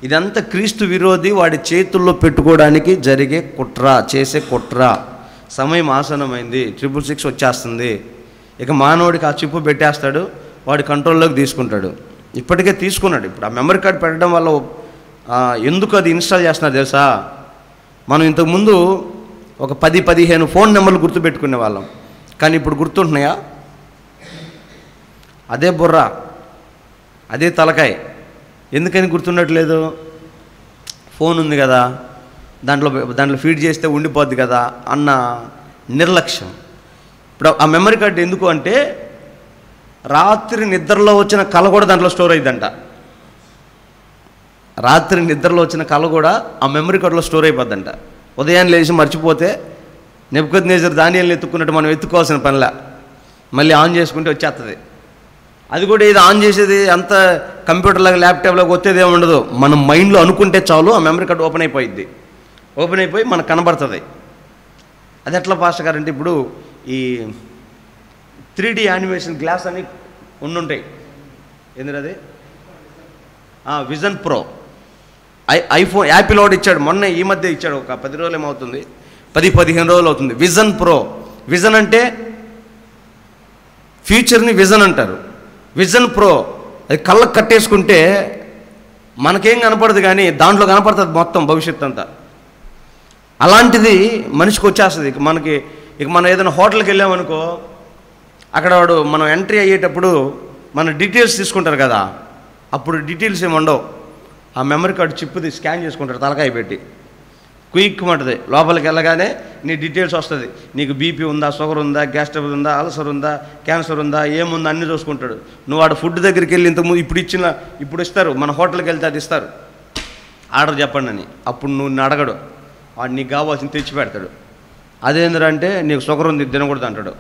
ఇదంతా క్రీస్తు విరోధి వాడి చేతుల్లో పెట్టుకోవడానికి జరిగే చేసే కుట్ర. సమయం ఆసనమైంది, 666 వచ్చేస్తుంది. ఇక మానవుడికి ఆ చిప్పు పెట్టేస్తాడు, వాడి కంట్రోల్లోకి తీసుకుంటాడు. ఇప్పటికే తీసుకున్నాడు. ఇప్పుడు ఆ మెమరీ కార్డ్ పెట్టడం వల్ల ఎందుకు అది ఇన్స్టాల్ చేస్తున్నారు తెలుసా? మనం ఇంతకుముందు ఒక 10-15 ఫోన్ నెంబర్లు గుర్తుపెట్టుకునే వాళ్ళం, కానీ ఇప్పుడు గుర్తుంటున్నాయా? అదే బుర్ర, అదే తలకాయ. ఎందుకని గుర్తుండట్లేదు? ఫోన్ ఉంది కదా, దాంట్లో ఫీడ్ చేస్తే ఉండిపోద్ది కదా అన్న నిర్లక్ష్యం. ఇప్పుడు ఆ మెమరీ కార్డు ఎందుకు అంటే, రాత్రి నిద్రలో వచ్చిన కళ కూడా దాంట్లో స్టోర్ అయ్యిందంట. రాత్రి నిద్రలో వచ్చిన కళ కూడా ఆ మెమరీ కార్డులో స్టోర్ అయిపోద్దంట. ఉదయాన్నే లేచి మర్చిపోతే నెబుకద్నెజర్ దానియేలుని ఎత్తుకున్నట్టు మనం ఎత్తుకోవాల్సిన పనిలా మళ్ళీ ఆన్ చేసుకుంటే వచ్చేస్తుంది. అది కూడా ఇది ఆన్ చేసేది అంత కంప్యూటర్లాగా ల్యాప్టాప్లాగా వచ్చేది ఏమి ఉండదు. మనం మైండ్లో అనుకుంటే చాలు ఆ మెమరీ కార్డు ఓపెన్ అయిపోయింది. ఓపెన్ అయిపోయి మనకు కనబడుతుంది. అది ఎట్లా పాస్టర్ గారు అంటే, ఇప్పుడు ఈ 3D యానిమేషన్ గ్లాస్ అని ఉండుంటాయి. ఏంటది? Vision pro. ఐఫోన్ యాపిల్ వాడు ఇచ్చాడు, మొన్న ఈ మధ్య ఇచ్చాడు, ఒక 10 రోజులు ఏమవుతుంది, 10-15 రోజులు అవుతుంది. Vision pro. విజన్ అంటే ఫ్యూచర్ని విజన్ అంటారు. విజన్ ప్రో అది కళ్ళకు కట్టేసుకుంటే మనకేం కనపడదు, కానీ దాంట్లో కనపడుతుంది మొత్తం భవిష్యత్తు అంతా. అలాంటిది మనిషికి వచ్చేస్తుంది. ఇక మనం ఏదైనా హోటల్కి వెళ్ళామనుకో, అక్కడ వాడు మనం ఎంట్రీ అయ్యేటప్పుడు మన డీటెయిల్స్ తీసుకుంటారు కదా, అప్పుడు డీటెయిల్స్ ఏమి ఉండవు. ఆ మెమరీ కార్డు చిప్ది స్కాన్ చేసుకుంటారు తలకాయ పెట్టి. క్విక్మంటుంది. లోపలికి వెళ్ళగానే నీ డీటెయిల్స్ వస్తుంది. నీకు బీపీ ఉందా, షుగర్ ఉందా, గ్యాస్ ట్రబుల్ ఉందా, అల్సర్ ఉందా, క్యాన్సర్ ఉందా, ఏముందా అన్నీ చూసుకుంటాడు. నువ్వు వాడు ఫుడ్ దగ్గరికి వెళ్ళి ఇంతకుముందు ఇప్పుడు ఇస్తారు, మన హోటల్కి వెళ్తే అది ఇస్తారు, ఆర్డర్ చెప్పండి అని. అప్పుడు నువ్వు అడగడు, వాడు నీకు కావాల్సింది తెచ్చి పెడతాడు. అదేంటంటే నీకు షుగర్ ఉంది తినకూడదు అంటాడు,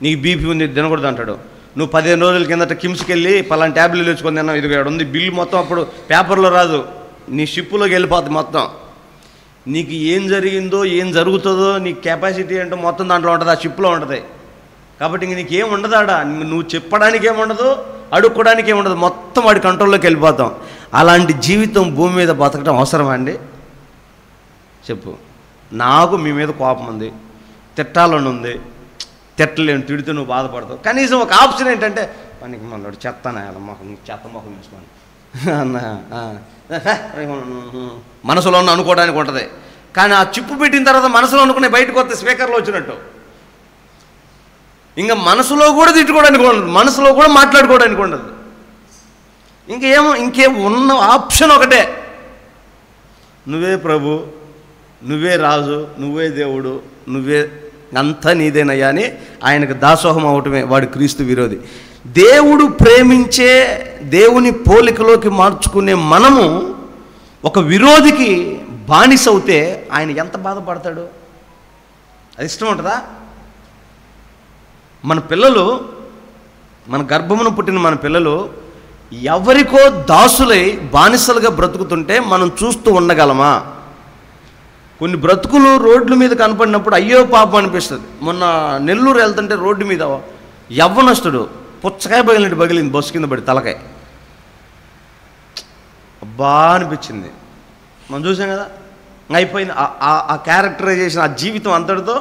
నీకు బీపీ ఉంది తినకూడదు అంటాడు. నువ్వు 15 రోజుల కిందట కిమ్స్కి వెళ్ళి పలానా ట్యాబ్లెట్లు తెచ్చుకొని తిన్నావు, ఇది ఉంది బిల్లు మొత్తం. అప్పుడు పేపర్లో రాదు, నీ షిప్పులోకి వెళ్ళిపోతుంది మొత్తం. నీకు ఏం జరిగిందో ఏం జరుగుతుందో నీ కెపాసిటీ ఏంటో మొత్తం దాంట్లో ఉంటుంది, ఆ షిప్లో ఉంటుంది. కాబట్టి ఇంక నీకేం ఉండదు ఆడ, నువ్వు చెప్పడానికి ఏముండదు, అడుక్కోవడానికి ఏముండదు, మొత్తం వాడి కంట్రోల్లోకి వెళ్ళిపోతాం. అలాంటి జీవితం భూమి మీద బతకడం అవసరమా అండి? చెప్పు. నాకు మీ మీద కోపం ఉంది, తిట్టాలని ఉంది, తిట్టలేను, తిడితే నువ్వు బాధపడతావు. కనీసం ఒక ఆప్షన్ ఏంటంటే పనికి మనోడు చెత్తనా మొహం, చెత్త మొహం వేసుకోండి అన్న మనసులో అనుకోవడానికి ఉంటుంది. కానీ ఆ చిప్పు పెట్టిన తర్వాత మనసులో అనుకునే బయటకు వస్తే స్పీకర్లో వచ్చినట్టు. ఇంకా మనసులో కూడా తిట్టుకోవడానికి ఉండదు, మనసులో కూడా మాట్లాడుకోవడానికి ఉండదు. ఇంకేం ఉన్న ఆప్షన్ ఒకటే, నువ్వే ప్రభు, నువ్వే రాజు, నువ్వే దేవుడు, నువ్వే అంతా నీదేనయ్యా అని ఆయనకు దాసోహం అవటమే వాడు క్రీస్తు విరోధి. దేవుడు ప్రేమించే దేవుని పోలికలోకి మార్చుకునే మనము ఒక విరోధికి బానిస అవుతే ఆయన ఎంత బాధపడతాడు? అది ఇష్టం ఉంటుందా? మన పిల్లలు, మన గర్భమును పుట్టిన మన పిల్లలు ఎవరికో దాసులై బానిసలుగా బ్రతుకుతుంటే మనం చూస్తూ ఉండగలమా? కొన్ని బ్రతుకులు రోడ్ల మీద కనపడినప్పుడు అయ్యో పాపం అనిపిస్తుంది. మొన్న నెల్లూరు వెళ్తుంటే రోడ్డు మీద యవ్వనస్తుడు పుచ్చకాయ పగిలింది బస్సు కింద పడి తలకాయ. అబ్బా అనిపించింది. మనం చూసాం కదా, అయిపోయింది. ఆ క్యారెక్టరైజేషన్, ఆ జీవితం అంతటితో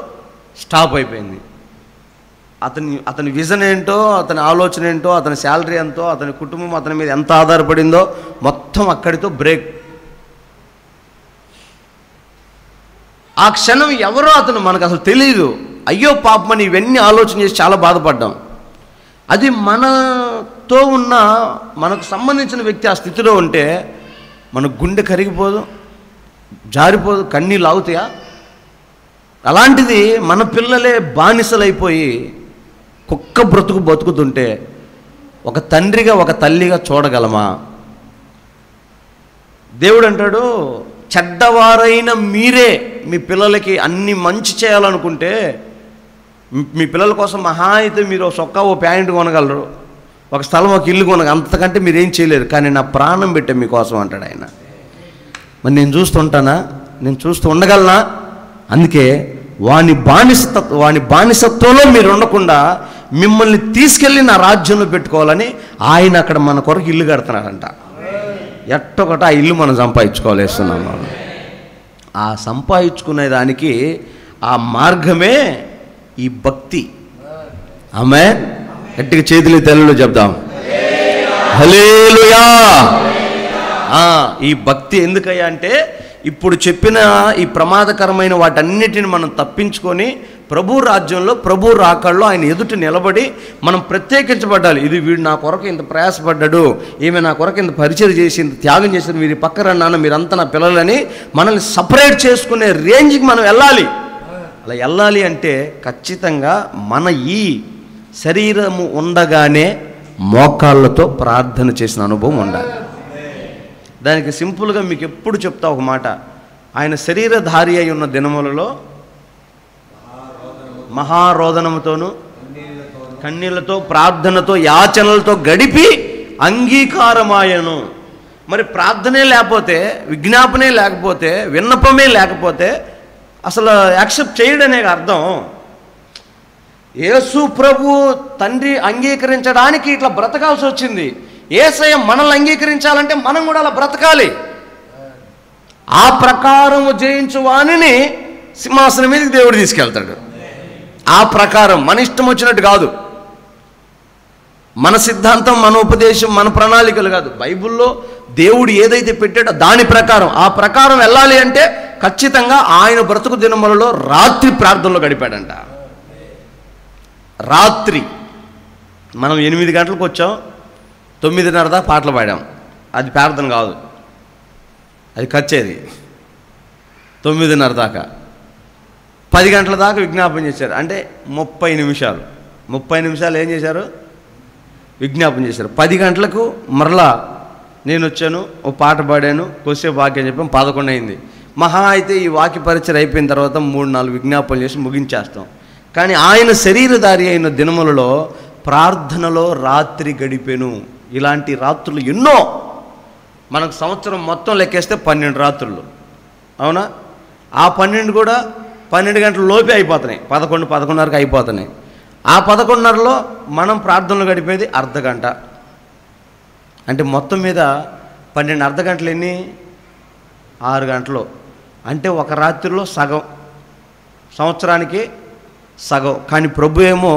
స్టాప్ అయిపోయింది. అతని విజన్ ఏంటో, అతని ఆలోచన ఏంటో, అతని శాలరీ ఎంతో, అతని కుటుంబం అతని మీద ఎంత ఆధారపడిందో మొత్తం అక్కడితో బ్రేక్. ఆ క్షణం ఎవరో అతను మనకు అసలు తెలియదు. అయ్యో పాపమని ఇవన్నీ ఆలోచన చేసి చాలా బాధపడ్డాం. అది మనతో ఉన్న, మనకు సంబంధించిన వ్యక్తి ఆ స్థితిలో ఉంటే మన గుండె కరిగిపోదు, జారిపోదు, కన్నీళ్ళు ఆగుతాయా? అలాంటిది మన పిల్లలే బానిసలైపోయి కుక్క బతుకుతుంటే ఒక తండ్రిగా ఒక తల్లిగా చూడగలమా? దేవుడు అంటాడు, చెడ్డవారైన మీరే మీ పిల్లలకి అన్ని మంచి చేయాలనుకుంటే మీ పిల్లల కోసం మహా అయితే మీరు చొక్కా ఓ ప్యాంటు కొనగలరు, ఒక స్థలం ఒక ఇల్లు కొనగలరు, అంతకంటే మీరేం చేయలేరు. కానీ నా ప్రాణం పెట్టే మీకోసం అంటాడు ఆయన. మరి నేను చూస్తుంటానా? నేను చూస్తూ ఉండగలనా? అందుకే వాని బానిసత్వంలో మీరు ఉండకుండా మిమ్మల్ని తీసుకెళ్ళి నా రాజ్యంలో పెట్టుకోవాలని ఆయన అక్కడ మన కొరకు ఇల్లు కడుతున్నాడంట. ఎట్టొకట ఆ ఇల్లు మనం సంపాదించుకోలేస్తున్నాం. ఆ సంపాదించుకునే దానికి ఆ మార్గమే ఈ భక్తి. ఆమేన్. గట్టిగా చేతులు తెల్లలో చెప్దాం, హల్లెలూయా. ఈ భక్తి ఎందుకయ్యా అంటే, ఇప్పుడు చెప్పిన ఈ ప్రమాదకరమైన వాటన్నిటిని మనం తప్పించుకొని ప్రభు రాజ్యంలో, ప్రభు రాకల్లో ఆయన ఎదుట నిలబడి మనం ప్రత్యేకించబడాలి. ఇది వీడు నా కొరకు ఇంత ప్రయాసపడ్డాడు, ఈమె నా కొరకు ఇంత పరిచయం చేసి ఇంత త్యాగం చేసి మీరు పక్కన నాన్న మీరంతా నా పిల్లలని మనల్ని సపరేట్ చేసుకునే రేంజ్కి మనం వెళ్ళాలి. అలా వెళ్ళాలి అంటే ఖచ్చితంగా మన ఈ శరీరము ఉండగానే మోకాళ్ళతో ప్రార్థన చేసిన అనుభవం ఉండాలి. దానికి సింపుల్గా మీకు ఎప్పుడు చెప్తా ఒక మాట, ఆయన శరీరధారి అయి ఉన్న దినములలో మహారోదనముతోనూ కన్నీళ్లతో ప్రార్థనతో యాచనలతో గడిపి అంగీకారమాయను. మరి ప్రార్థనే లేకపోతే, విజ్ఞాపనే లేకపోతే, విన్నపమే లేకపోతే అసలు యాక్సెప్ట్ చేయడనే అర్థం. యేసు ప్రభు తండ్రి అంగీకరించడానికి ఇట్లా బ్రతకాల్సి వచ్చింది. యేసయ్య మనల్ని అంగీకరించాలంటే మనం కూడా అలా బ్రతకాలి. ఆ ప్రకారము జయించు వానిని సింహాసనం మీదకి దేవుడు తీసుకెళ్తాడు. ఆ ప్రకారం మన ఇష్టం వచ్చినట్టు కాదు, మన సిద్ధాంతం, మన ఉపదేశం, మన ప్రణాళికలు కాదు. బైబిల్లో దేవుడు ఏదైతే పెట్టాడో దాని ప్రకారం, ఆ ప్రకారం వెళ్ళాలి అంటే ఖచ్చితంగా ఆయన బ్రతుకు దినములలో రాత్రి ప్రార్థనలో గడిపాడంట. రాత్రి మనం 8 గంటలకు వచ్చాం, 9:30 దాకా పాటలు పాడాం. అది ప్రార్థన కాదు, అది కచ్చేది. 9:30 దాకా 10 గంటల దాకా విజ్ఞాపన చేశారు. అంటే 30 నిమిషాలు ఏం చేశారు? విజ్ఞాపన చేశారు. 10 గంటలకు మరలా నేను వచ్చాను, ఓ పాట పాడాను, కొద్దిసేపు వాక్యం చెప్పాం, 11 అయింది. మహా అయితే ఈ వాక్య పరిచయం అయిపోయిన తర్వాత 3-4 విజ్ఞాపనలు చేసి ముగించేస్తాం. కానీ ఆయన శరీరధారి అయిన దినములలో ప్రార్థనలో రాత్రి గడిపెను. ఇలాంటి రాత్రులు ఎన్నో, మనకు సంవత్సరం మొత్తం లెక్కేస్తే 12 రాత్రులు, అవునా? ఆ 12 కూడా 12 గంటల లోపే అయిపోతున్నాయి, 11-11:30కి అయిపోతున్నాయి. ఆ 11:30లో మనం ప్రార్థనలు గడిపేది అర్ధగంట. అంటే మొత్తం మీద 12 అర్ధగంటలు ఎన్ని? 6 గంటలు. అంటే ఒక రాత్రిలో సగం, సంవత్సరానికి సగం. కానీ ప్రభు ఏమో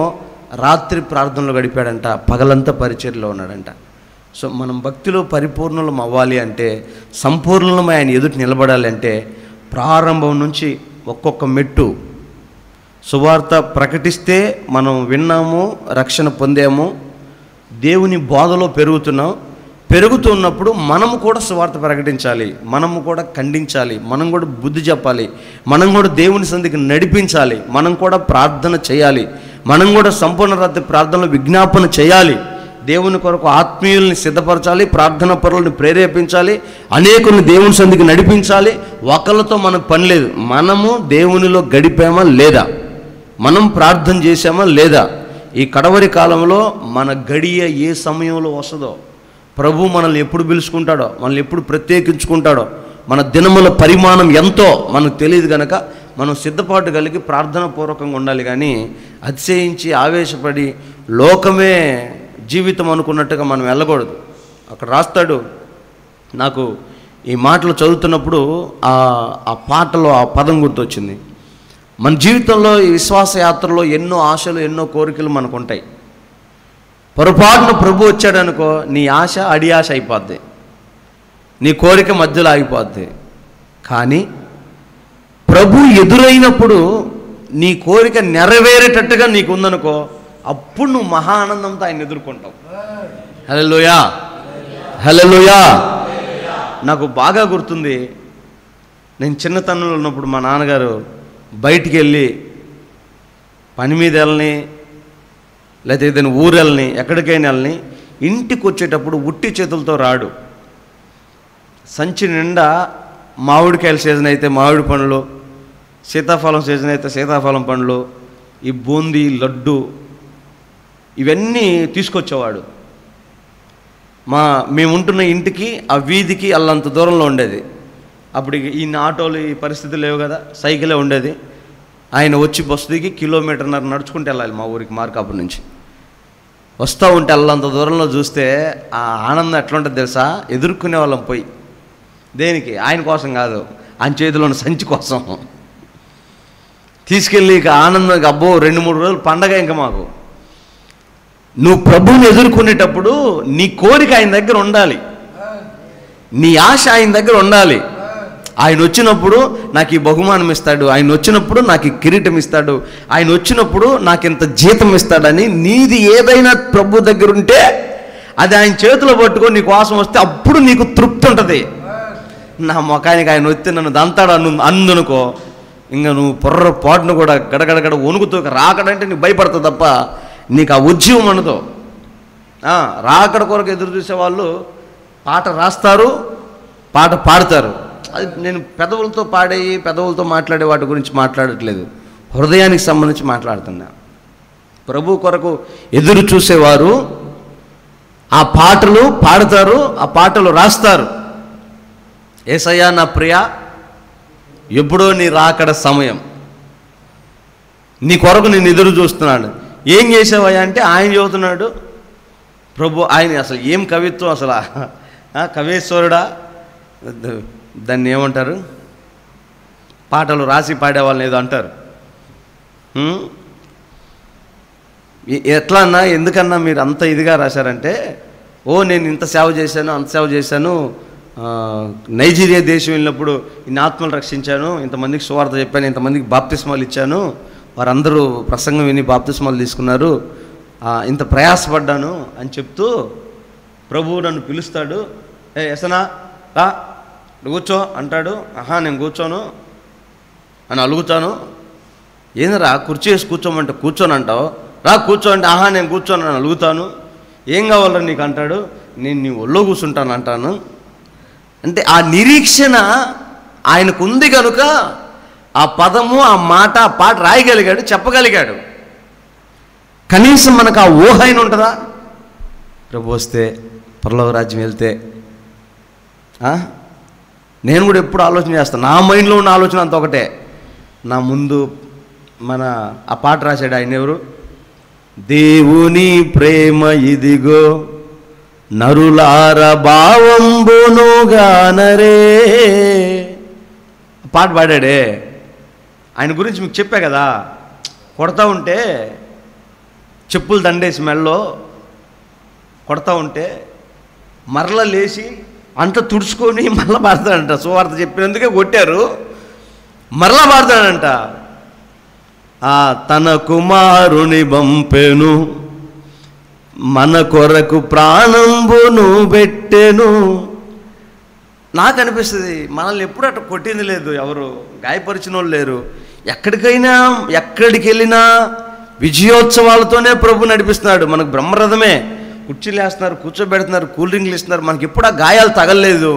రాత్రి ప్రార్థనలు గడిపాడంట, పగలంతా పరిచర్యలో ఉన్నాడంట. సో మనం భక్తిలో పరిపూర్ణలం అవ్వాలి అంటే, సంపూర్ణమై ఆయన ఎదుటి నిలబడాలి అంటే, ప్రారంభం నుంచి ఒక్కొక్క మెట్టు సువార్త ప్రకటిస్తే మనం విన్నాము, రక్షణ పొందాము, దేవుని బోధలో పెరుగుతున్నప్పుడు మనము కూడా సువార్త ప్రకటించాలి, మనము కూడా ఖండించాలి, మనం కూడా బుద్ధి చెప్పాలి, మనం కూడా దేవుని సంధికి నడిపించాలి, మనం కూడా ప్రార్థన చేయాలి, మనం కూడా సంపూర్ణ రాత్రి ప్రార్థనలో విజ్ఞాపన చేయాలి, దేవుని కొరకు ఆత్మీయుల్ని సిద్ధపరచాలి, ప్రార్థన పరులను ప్రేరేపించాలి, అనేకుల్ని దేవుని సంధికి నడిపించాలి. ఒకళ్ళతో మనకు పని లేదు. మనము దేవునిలో గడిపామా లేదా, మనం ప్రార్థన చేశామా లేదా, ఈ కడవరి కాలంలో మన గడియ ఏ సమయంలో వస్తుందో, ప్రభు మనల్ని ఎప్పుడు పిలుచుకుంటాడో, మనల్ని ఎప్పుడు ప్రత్యేకించుకుంటాడో, మన దినముల పరిమాణం ఎంతో మనకు తెలియదు కనుక మనం సిద్ధపాటు కలిగి ప్రార్థనాపూర్వకంగా ఉండాలి. కానీ అతిశయించి ఆవేశపడి లోకమే జీవితం అనుకున్నట్టుగా మనం వెళ్ళకూడదు. అక్కడ రాస్తాడు, నాకు ఈ మాటలు చదువుతున్నప్పుడు ఆ పాటలో ఆ పదం గుర్తొచ్చింది. మన జీవితంలో ఈ విశ్వాస యాత్రలో ఎన్నో ఆశలు, ఎన్నో కోరికలు మనకు ఉంటాయి. పొరపాటున ప్రభు వచ్చాడనుకో, నీ ఆశ అడి ఆశ అయిపోద్ది, నీ కోరిక మధ్యలో ఆగిపోద్ది. కానీ ప్రభు ఎదురైనప్పుడు నీ కోరిక నెరవేరేటట్టుగా నీకు ఉందనుకో, అప్పుడు నువ్వు మహా ఆనందంతో ఆయన ఎదుర్కొంటావు. హల్లెలూయా, హల్లెలూయా. నాకు బాగా గుర్తుంది, నేను చిన్నతనంలో ఉన్నప్పుడు మా నాన్నగారు బయటికి వెళ్ళి పని మీద వెళ్ళని, లేకపోతే ఏదైనా ఊరెళ్ళని, ఎక్కడికైనా వెళ్ళని, ఇంటికి వచ్చేటప్పుడు ఉట్టి చేతులతో రాడు. సంచి నిండా మామిడికాయల సీజన్ అయితే మామిడి పండ్లు, సీతాఫలం సీజన్ అయితే సీతాఫలం పండ్లు, ఈ బూందీ, లడ్డు, ఇవన్నీ తీసుకొచ్చేవాడు. మేము ఉంటున్న ఇంటికి ఆ వీధికి అల్లంత దూరంలో ఉండేది. అప్పుడు ఈ ఆటోలు ఈ పరిస్థితి లేవు కదా, సైకిలే ఉండేది. ఆయన వచ్చి బస్సు దిగి 1.5 కిలోమీటర్ నడుచుకుంటూ వెళ్ళాలి మా ఊరికి, మార్కాపురం నుంచి. వస్తూ ఉంటే అల్లంత దూరంలో చూస్తే ఆ ఆనందం ఎట్లా ఉంటుంది తెలుసా? ఎదుర్కొనే వాళ్ళం పోయి. దేనికి? ఆయన కోసం కాదు, ఆయన చేతిలో ఉన్న సంచి కోసం తీసుకెళ్ళి ఇక ఆనందం. అబ్బో 2-3 రోజులు పండగ ఇంకా మాకు. నువ్వు ప్రభువుని ఎదుర్కొనేటప్పుడు నీ కోరిక ఆయన దగ్గర ఉండాలి, నీ ఆశ ఆయన దగ్గర ఉండాలి. ఆయన వచ్చినప్పుడు నాకు ఈ బహుమానం ఇస్తాడు, ఆయన వచ్చినప్పుడు నాకు ఈ కిరీటం ఇస్తాడు, ఆయన వచ్చినప్పుడు నాకు ఇంత జీతం ఇస్తాడని నీది ఏదైనా ప్రభు దగ్గర ఉంటే అది ఆయన చేతిలో పట్టుకొని నీ కోసం వస్తే అప్పుడు నీకు తృప్తి ఉంటుంది. నా ముఖానికి ఆయన వస్తే నన్ను దంతాడు అందునుకో, ఇంకా నువ్వు పొర్రపాటును కూడా గడగడగడ వణుకుతూ రాకడంటే నీకు భయపడతావు తప్ప నీకు ఆ ఉద్యమం ఉండదు. రాకడ కొరకు ఎదురు చూసేవాళ్ళు పాట రాస్తారు, పాట పాడతారు. అది నేను పెదవులతో పాడేవి, పెదవులతో మాట్లాడే వాటి గురించి మాట్లాడట్లేదు, హృదయానికి సంబంధించి మాట్లాడుతున్నా. ప్రభు కొరకు ఎదురు చూసేవారు ఆ పాటలు పాడతారు, ఆ పాటలు రాస్తారు. యేసయ్యా నా ప్రియా, ఎప్పుడో నీ రాకడ సమయం, నీ కొరకు నేను ఎదురు చూస్తున్నాను. ఏం చేసావయ్యా అంటే ఆయన చెబుతున్నాడు, ప్రభు ఆయన అసలు ఏం కవిత్వం, అసలు కవేశ్వరుడా, దాన్ని ఏమంటారు, పాటలు రాసి పాడేవాళ్ళని ఏదో అంటారు. ఎట్లా అన్నా, ఎందుకన్నా మీరు అంత ఇదిగా రాశారంటే, నేను ఇంత సేవ చేశాను, అంత సేవ చేశాను, నైజీరియా దేశం వెళ్ళినప్పుడు ఇన్ని ఆత్మలు రక్షించాను, ఇంతమందికి సువార్త చెప్పాను, ఇంతమందికి బాప్తిస్మాలు ఇచ్చాను, వారందరూ ప్రసంగం విని బాప్తిస్మాలు తీసుకున్నారు, ఇంత ప్రయాసపడ్డాను అని చెప్తూ ప్రభువు నన్ను పిలుస్తాడు. యసనా రా కూర్చో అంటాడు. నేను కూర్చోను, అని అలుగుతాను. ఏందిరా కుర్చీ వేసి కూర్చోమంటే కూర్చొని అంటావు, రా కూర్చో అంటే ఆహా నేను కూర్చోను అని అలుగుతాను. ఏం కావాలరా నీకు అంటాడు, నేను నీ ఒళ్ళో కూర్చుంటాను అంటాను. అంటే ఆ నిరీక్షణ ఆయనకు ఉంది కనుక ఆ పదము, ఆ మాట, ఆ పాట రాయగలిగాడు, చెప్పగలిగాడు. కనీసం మనకు ఆ ఊహ అయిన ఉంటుందా? ప్రభు వస్తే, పరలోక రాజ్యం వెళ్తే. నేను కూడా ఎప్పుడు ఆలోచన చేస్తాను, నా మైండ్లో ఉన్న ఆలోచన అంత ఒకటే. నా ముందు ఆ పాట రాశాడు ఆయన ఎవరు, దేవుని ప్రేమ ఇదిగో నరులార భావంబునుగానరే, పాట పాడాడే. ఆయన గురించి మీకు చెప్పా కదా, కొడతా ఉంటే చెప్పులు దండేసి మెల్లో కొడతా ఉంటే మరల లేచి అంత తుడుచుకొని మరలా పాడతాడంట. సువార్త చెప్పినందుకే కొట్టారు, మరలా పాడతాడంట. తన కుమారుని పంపెను, మన కొరకు ప్రాణంబును పెట్టెను. నాకు అనిపిస్తుంది మనల్ని ఎప్పుడు అట్లా కొట్టింది లేదు, ఎవరు గాయపరిచిన వాళ్ళు లేరు. ఎక్కడికి వెళ్ళినా విజయోత్సవాలతోనే ప్రభు నడిపిస్తున్నాడు. మనకు బ్రహ్మరథమే, కుర్చీలు వేస్తున్నారు, కూర్చోబెడుతున్నారు, కూల్ డ్రింక్లు ఇస్తున్నారు. మనకి ఎప్పుడు ఆ గాయాలు తగలలేదు.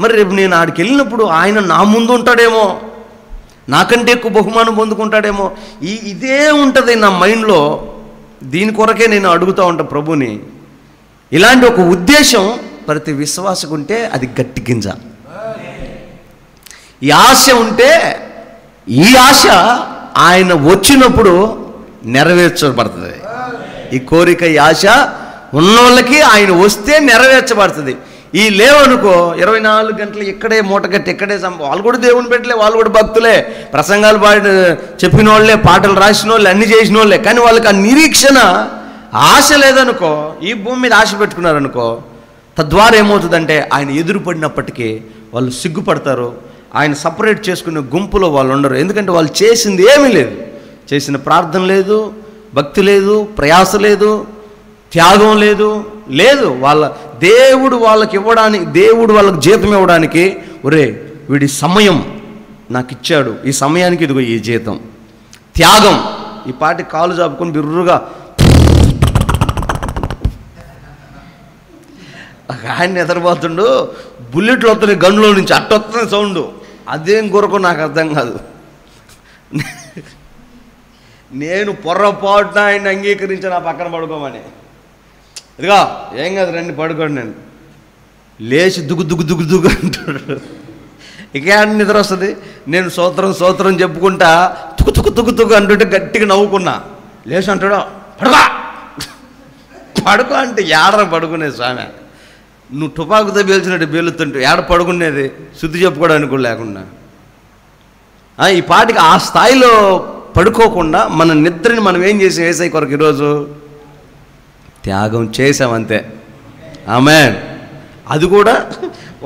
మరి రేపు నేను ఆడికి వెళ్ళినప్పుడు ఆయన నా ముందు ఉంటాడేమో, నాకంటే ఎక్కువ బహుమానం పొందుకుంటాడేమో, ఇదే ఉంటుంది నా మైండ్లో. దీని కొరకే నేను అడుగుతూ ఉంటాను ప్రభుని. ఇలాంటి ఒక ఉద్దేశం ప్రతి విశ్వాసకు ఉంటే అది గట్టి గింజ. ఈ ఆశ ఉంటే, ఈ ఆశ ఆయన వచ్చినప్పుడు నెరవేర్చబడుతుంది. ఈ కోరిక, ఈ ఆశ ఉన్నోళ్ళకి ఆయన వస్తే నెరవేర్చబడుతుంది. ఈ లేవనుకో 24 గంటలు ఇక్కడే మూటగట్టి ఇక్కడే వాళ్ళు కూడా దేవుని పెట్టలే, వాళ్ళు కూడా భక్తులే, ప్రసంగాలు చెప్పిన వాళ్ళే, పాటలు రాసిన వాళ్ళే, అన్ని చేసిన వాళ్ళే. కానీ వాళ్ళకి ఆ నిరీక్షణ, ఆశ లేదనుకో, ఈ భూమి మీద ఆశ పెట్టుకున్నారనుకో, తద్వారా ఏమవుతుందంటే ఆయన ఎదురుపడినప్పటికీ వాళ్ళు సిగ్గుపడతారు. ఆయన సపరేట్ చేసుకునే గుంపులో వాళ్ళు ఉండరు. ఎందుకంటే వాళ్ళు చేసింది ఏమీ లేదు, చేసిన ప్రార్థన లేదు, భక్తి లేదు, ప్రయాస లేదు, త్యాగం లేదు. దేవుడు వాళ్ళకి ఇవ్వడానికి, దేవుడు వాళ్ళకి జీతం ఇవ్వడానికి, ఒరే వీడి సమయం నాకు ఇచ్చాడు, ఈ సమయానికి ఇదిగో ఈ జీతం. త్యాగం. ఈ పాటి కాలు చాపుకొని బిర్రుగా ఆయన నిద్రపోతుండు, బుల్లెట్లు వస్తున్నాయి గన్లో నుంచి, అట్టొస్తుంది సౌండ్. అదేం కొరకు నాకు అర్థం కాదు. నేను పొర్రపాటున ఆయన అంగీకరించి నా పక్కన పడుకోమని, ఇదిగా ఏం కాదు రండి పడుకోండి, నేను లేచి దుగ్గు అంటాడు. ఇక నిద్ర వస్తుంది. నేను సోత్రం చెప్పుకుంటా తుక్కు అంటుంటే గట్టిగా నవ్వుకున్నా. లేచి అంటాడు పడుకో అంటే ఏడర పడుకునే స్వామి, నువ్వు టుపాకుతో పేల్చినట్టు పేలుతుంటే ఏడ పడుకునేది, శుద్ధి చెప్పుకోవడానికి కూడా లేకుండా. ఈ పాటికి ఆ స్థాయిలో పడుకోకుండా మన నిద్రని మనం ఏం చేసాం యేసయ్య కొరకు ఈరోజు? త్యాగం చేసామంతే. ఆమేన్. అది కూడా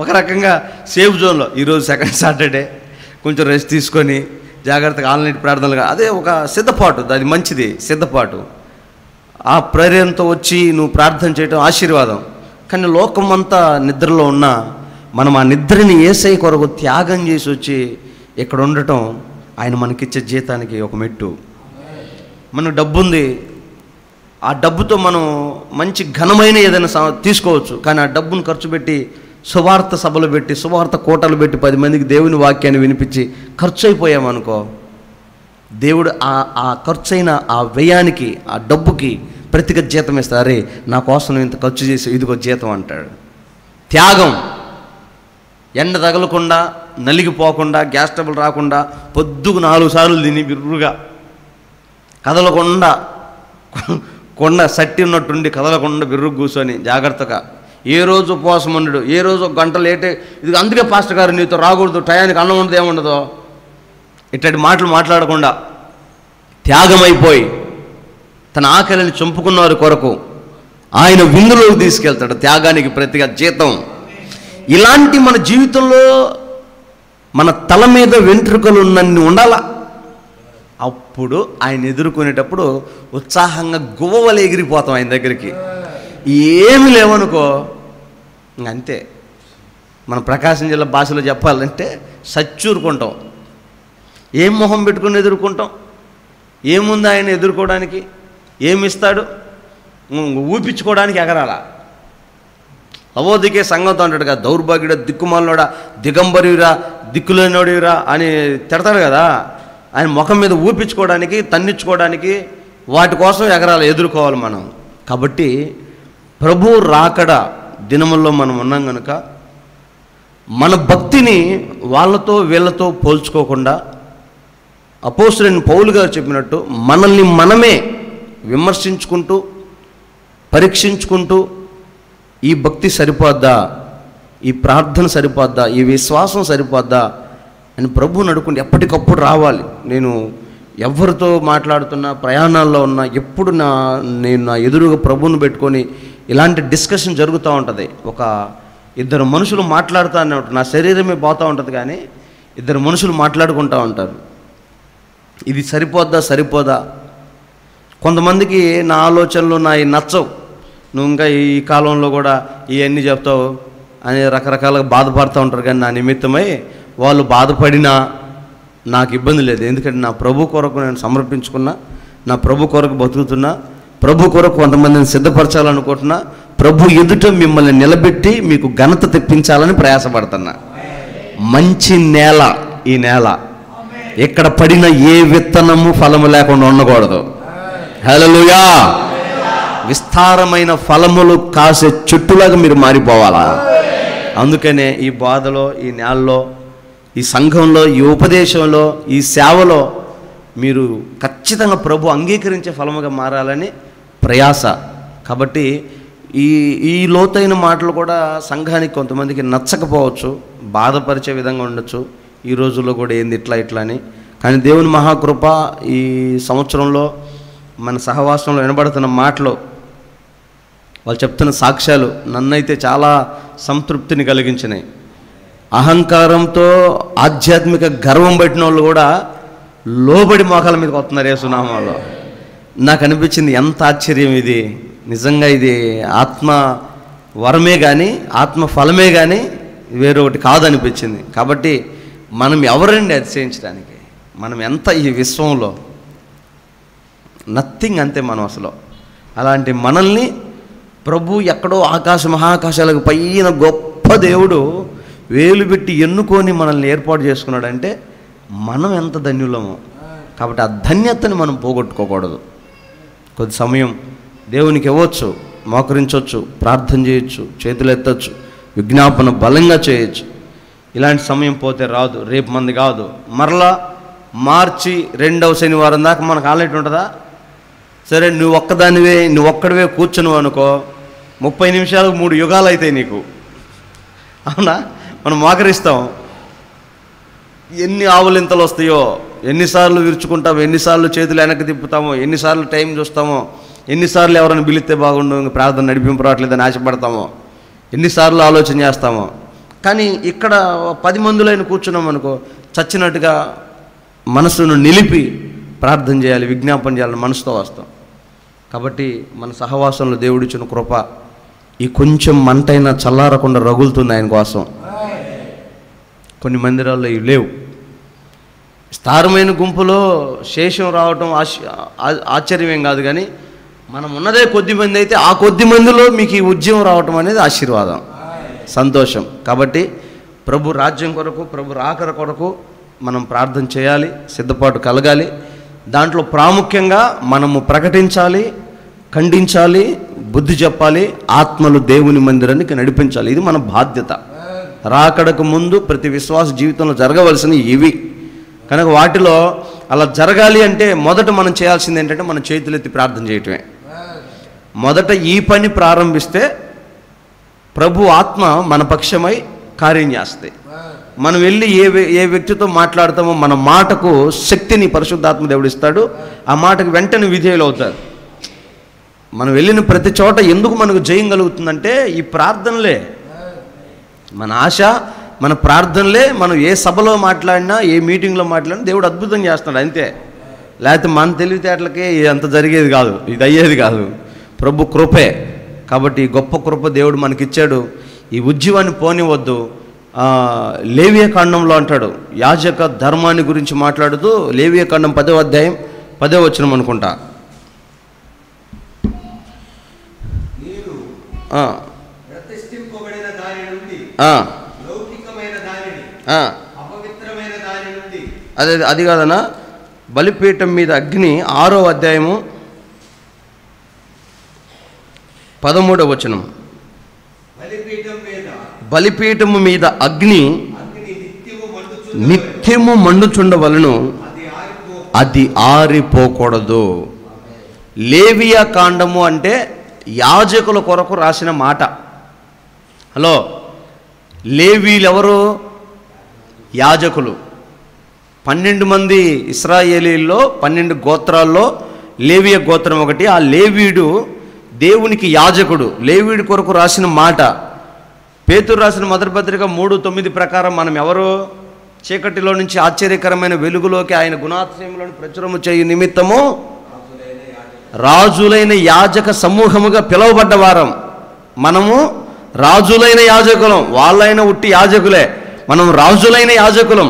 ఒక రకంగా సేఫ్ జోన్లో. ఈరోజు సెకండ్ సాటర్డే కొంచెం రెస్ట్ తీసుకొని జాగ్రత్తగా ఆన్లైన్ ప్రార్థనలుగా, అదే ఒక సిద్ధపాటు, అది మంచిది సిద్ధపాటు. ఆ ప్రేరణతో వచ్చి నువ్వు ప్రార్థన చేయడం ఆశీర్వాదం. కానీ లోకం అంతా నిద్రలో ఉన్నా మనం ఆ నిద్రని యేసయ్య కొరకు త్యాగం చేసి వచ్చి ఇక్కడ ఉండటం ఆయన మనకిచ్చే జీతానికి ఒక మెట్టు. మనకు డబ్బు ఉంది, ఆ డబ్బుతో మనం మంచి ఘనమైన ఏదైనా తీసుకోవచ్చు. కానీ ఆ డబ్బును ఖర్చు పెట్టి సువార్త సభలు పెట్టి, సువార్త కోటలు పెట్టి 10 మందికి దేవుని వాక్యాన్ని వినిపించి ఖర్చు అయిపోయామనుకో, దేవుడు ఆ ఖర్చైన ఆ వ్యయానికి, ఆ డబ్బుకి ప్రతిగా జీతం ఇస్తా. అరే నా కోసం ఇంత ఖర్చు చేసి ఇదిగో జీతం అంటాడు. త్యాగం. ఎండ తగలకుండా, నలిగిపోకుండా, గ్యాస్ ట్రబుల్ రాకుండా, పొద్దుకు 4 సార్లు తిని బిర్రుగా కదలకుండా, కొండ సట్టి ఉన్నట్టుండి కదలకుండా బిర్రుగు కూర్చొని జాగ్రత్తగా, ఏ రోజు ఉపవాసం ఉండడు, ఏ రోజు 1 గంట లేటే. ఇది అందుకే పాస్టర్ గారు నీతో రాకూడదు, టయానికి అన్నం ఉండదు, ఏముండదో, ఇట్లాంటి మాటలు మాట్లాడకుండా త్యాగమైపోయి తన ఆకలిని చంపుకున్నవారి కొరకు ఆయన విందులోకి తీసుకెళ్తాడు. త్యాగానికి ప్రతిగా జీతం. ఇలాంటి మన జీవితంలో మన తల మీద వెంట్రుకలు ఉన్నన్ని ఉండాలా. అప్పుడు ఆయన ఎదుర్కొనేటప్పుడు ఉత్సాహంగా గువ్వలు ఎగిరిపోతాం ఆయన దగ్గరికి. ఏమి లేవనుకో అంతే. మన ప్రకాశం జిల్లా భాషలో చెప్పాలంటే సచ్చూరుకుంటాం. ఏం మొహం పెట్టుకుని ఎదుర్కొంటాం? ఏముంది ఆయన ఎదుర్కోవడానికి? ఏమిస్తాడు? ఊపించుకోవడానికి ఎగరాల. అవోదికే సంఘంతో అంటాడు కదా, దౌర్భాగ్యుడా, దిక్కుమాలనోడా, దిగంబరిరా, దిక్కులేనోడిరా అని తిడతాడు కదా. ఆయన ముఖం మీద ఊపించుకోవడానికి, తన్నించుకోవడానికి, వాటి కోసం ఎగరాలి, ఎదుర్కోవాలి మనం. కాబట్టి ప్రభు రాకడ దినముల్లో మనం ఉన్నాం కనుక మన భక్తిని వాళ్ళతో వీళ్ళతో పోల్చుకోకుండా అపోస్తలుడైన పౌలు గారు చెప్పినట్టు మనల్ని మనమే విమర్శించుకుంటూ, పరీక్షించుకుంటూ, ఈ భక్తి సరిపోద్దా, ఈ ప్రార్థన సరిపోద్దా, ఈ విశ్వాసం సరిపోద్దా అని ప్రభువుని అడుగుకుంటే ఎప్పటికప్పుడు రావాలి. నేను ఎవరితో మాట్లాడుతున్నా, ప్రయాణాల్లో ఉన్నా, ఎప్పుడు నేను నా ఎదురుగా ప్రభువుని పెట్టుకొని ఇలాంటి డిస్కషన్ జరుగుతూ ఉంటుంది. ఒక ఇద్దరు మనుషులు మాట్లాడుతూనే ఉంటారు. నా శరీరమే పోతూ ఉంటుంది, కానీ ఇద్దరు మనుషులు మాట్లాడుకుంటూ ఉంటారు. ఇది సరిపోద్దా సరిపోదా. కొంతమందికి నా ఆలోచనలు నావి నచ్చవు, నువ్వు ఇంకా ఈ కాలంలో కూడా ఇవన్నీ చెప్తావు అని రకరకాలుగా బాధపడుతూ ఉంటారు. కానీ నా నిమిత్తమై వాళ్ళు బాధపడినా నాకు ఇబ్బంది లేదు. ఎందుకంటే నా ప్రభు కొరకు నేను సమర్పించుకున్నా, నా ప్రభు కొరకు బతుకుతున్నా, ప్రభు కొరకు కొంతమందిని సిద్ధపరచాలనుకుంటున్నా, ప్రభు ఎదుట మిమ్మల్ని నిలబెట్టి మీకు ఘనత తెప్పించాలని ప్రయాసపడుతున్నా. మంచి నేల ఈ నేల. ఇక్కడ పడిన ఏ విత్తనము ఫలము లేకుండా ఉండకూడదు. హల్లెలూయా. విస్తారమైన ఫలములు కాసే చెట్టులాగా మీరు మారిపోవాలా. అందుకనే ఈ బాధలో, ఈ నేలలో, ఈ సంఘంలో, ఈ ఉపదేశంలో, ఈ సేవలో మీరు ఖచ్చితంగా ప్రభు అంగీకరించే ఫలముగా మారాలని ప్రయాస. కాబట్టి ఈ లోతైన మాటలు కూడా సంఘానికి కొంతమందికి నచ్చకపోవచ్చు, బాధపరిచే విధంగా ఉండొచ్చు. ఈ రోజుల్లో కూడా ఏంది ఇట్లా అని. కానీ దేవుని మహాకృప ఈ సంవత్సరంలో మన సహవాసంలో వినబడుతున్న మాటలు, వాళ్ళు చెప్తున్న సాక్ష్యాలు నన్నైతే చాలా సంతృప్తిని కలిగించినాయి. అహంకారంతో ఆధ్యాత్మిక గర్వం పట్టిన వాళ్ళు కూడా లోబడి మోకాల మీదకి వస్తున్నారు యేసునామంలో. నాకు అనిపించింది ఎంత ఆశ్చర్యం ఇది. నిజంగా ఇది ఆత్మ వరమే కానీ, ఆత్మ ఫలమే కానీ వేరొకటి కాదనిపించింది. కాబట్టి మనం ఎవరండి అతిశయించడానికి? మనం ఎంత ఈ విశ్వంలో నథింగ్, అంతే మనం అసలు. అలాంటి మనల్ని ప్రభు ఎక్కడో మహాకాశాలకు పైన గొప్ప దేవుడు వేలు పెట్టి ఎన్నుకొని మనల్ని ఏర్పాటు చేసుకున్నాడంటే మనం ఎంత ధన్యులమో. కాబట్టి ఆ ధన్యతని మనం పోగొట్టుకోకూడదు. కొద్ది సమయం దేవునికి ఇవ్వచ్చు, మోకరించవచ్చు, ప్రార్థన చేయొచ్చు, చేతులు ఎత్తచ్చు, విజ్ఞాపన బలంగా చేయొచ్చు. ఇలాంటి సమయం పోతే రాదు, రేపు మంది కాదు. మరలా మార్చి 2వ శనివారం దాకా మనకు ఆలెట్ ఉంటుందా? సరే, నువ్వు ఒక్కడివే కూర్చున్నావు అనుకో, 30 నిమిషాలకు 3 యుగాలు అవుతాయి నీకు. అవునా? మనం మోకరిస్తాం, ఎన్ని ఆవులింతలు వస్తాయో, ఎన్నిసార్లు విరుచుకుంటామో, ఎన్నిసార్లు చేతులు వెనక్కి తిప్పుతామో, ఎన్నిసార్లు టైం చూస్తామో, ఎన్నిసార్లు ఎవరైనా పిలిస్తే బాగుండు, ప్రార్థన నడిపింపు రావట్లేదని ఆశపడతామో, ఎన్నిసార్లు ఆలోచన చేస్తామో. కానీ ఇక్కడ 10 మందిలో కూర్చున్నాం అనుకో, చచ్చినట్టుగా మనసును నిలిపి ప్రార్థన చేయాలి, విజ్ఞాపన చేయాలని మనసుతో వస్తాం. కాబట్టి మన సహవాసంలో దేవుడిచ్చిన కృప ఈ కొంచెం మంటైనా చల్లారకుండా రగులుతుంది ఆయన కోసం. కొన్ని మందిరాల్లో ఇవి లేవు. విస్తారమైన గుంపులో శేషం రావటం ఆశ్చర్యమేం కాదు, కానీ మనం ఉన్నదే కొద్ది మంది అయితే ఆ కొద్ది మందిలో మీకు ఈ ఉద్యమం రావటం అనేది ఆశీర్వాదం, సంతోషం. కాబట్టి ప్రభు రాజ్యం కొరకు, ప్రభు రాకడ కొరకు మనం ప్రార్థన చేయాలి, సిద్ధపాటు కలగాలి. దాంట్లో ప్రాముఖ్యంగా మనము ప్రకటించాలి, ఖండించాలి, బుద్ధి చెప్పాలి, ఆత్మలు దేవుని మందిరానికి నడిపించాలి. ఇది మన బాధ్యత. రాకడకు ముందు ప్రతి విశ్వాస జీవితంలో జరగవలసినవి ఇవి. కనుక వాటిలో అలా జరగాలి అంటే మొదట మనం చేయాల్సింది ఏంటంటే మన చేతులెత్తి ప్రార్థన చేయటమే. మొదట ఈ పని ప్రారంభిస్తే ప్రభు ఆత్మ మన పక్షమై కార్యం చేస్తాయి. మనం వెళ్ళి ఏ వ్యక్తితో మాట్లాడతామో మన మాటకు శక్తిని పరిశుద్ధాత్మ దేవుడు ఇస్తాడు. ఆ మాటకు వెంటనే విధేయులు అవుతారు. మనం వెళ్ళిన ప్రతి చోట ఎందుకు మనకు జయం కలుగుతుందంటే ఈ ప్రార్థనలే. మన ఆశ, మన ప్రార్థనలే. మనం ఏ సభలో మాట్లాడినా, ఏ మీటింగ్లో మాట్లాడినా దేవుడు అద్భుతం చేస్తున్నాడు అంతే. లేకపోతే మన తెలివితేటలకే అంత జరిగేది కాదు, ఇది అయ్యేది కాదు. ప్రభు కృపే. కాబట్టి గొప్ప కృప దేవుడు మనకిచ్చాడు. ఈ ఉద్యమాన్ని పోనివద్దు. లేవియ కాండంలో అంటాడు, యాజక ధర్మాన్ని గురించి మాట్లాడుతూ లేవియ కాండం 10వ అధ్యాయం 10వ వచనం అనుకుంటా. ప్రతిష్ఠింపబడిన దాని నుండి లౌకికమైన దానిని అపవిత్రమైన దాని నుండి అది కాదనా, బలిపీఠం మీద అగ్ని 6వ అధ్యాయము 13వ వచనం. బలిపీఠము మీద అగ్ని నిత్యము మండుచుండవలను, అది ఆరిపోకూడదు. లేవియా కాండము అంటే యాజకుల కొరకు రాసిన మాట. హలో, లేవీలు ఎవరు? యాజకులు. 12 మంది ఇశ్రాయేలీల్లో 12 గోత్రాల్లో లేవియ గోత్రం ఒకటి. ఆ లేవీయుడు దేవునికి యాజకుడు. లేవీయుడి కొరకు రాసిన మాట. పేతురు రాసిన మొదటి పత్రిక 3:9 ప్రకారం మనం ఎవరు? చీకటిలో నుంచి ఆశ్చర్యకరమైన వెలుగులోకి ఆయన గుణాతిశయములను ప్రచురము చేయు నిమిత్తము రాజులైన యాజక సమూహముగా పిలువబడ్డ వారం. మనము రాజులైన యాజకులం. వాళ్ళైన ఉట్టి యాజకులే, మనం రాజులైన యాజకులం.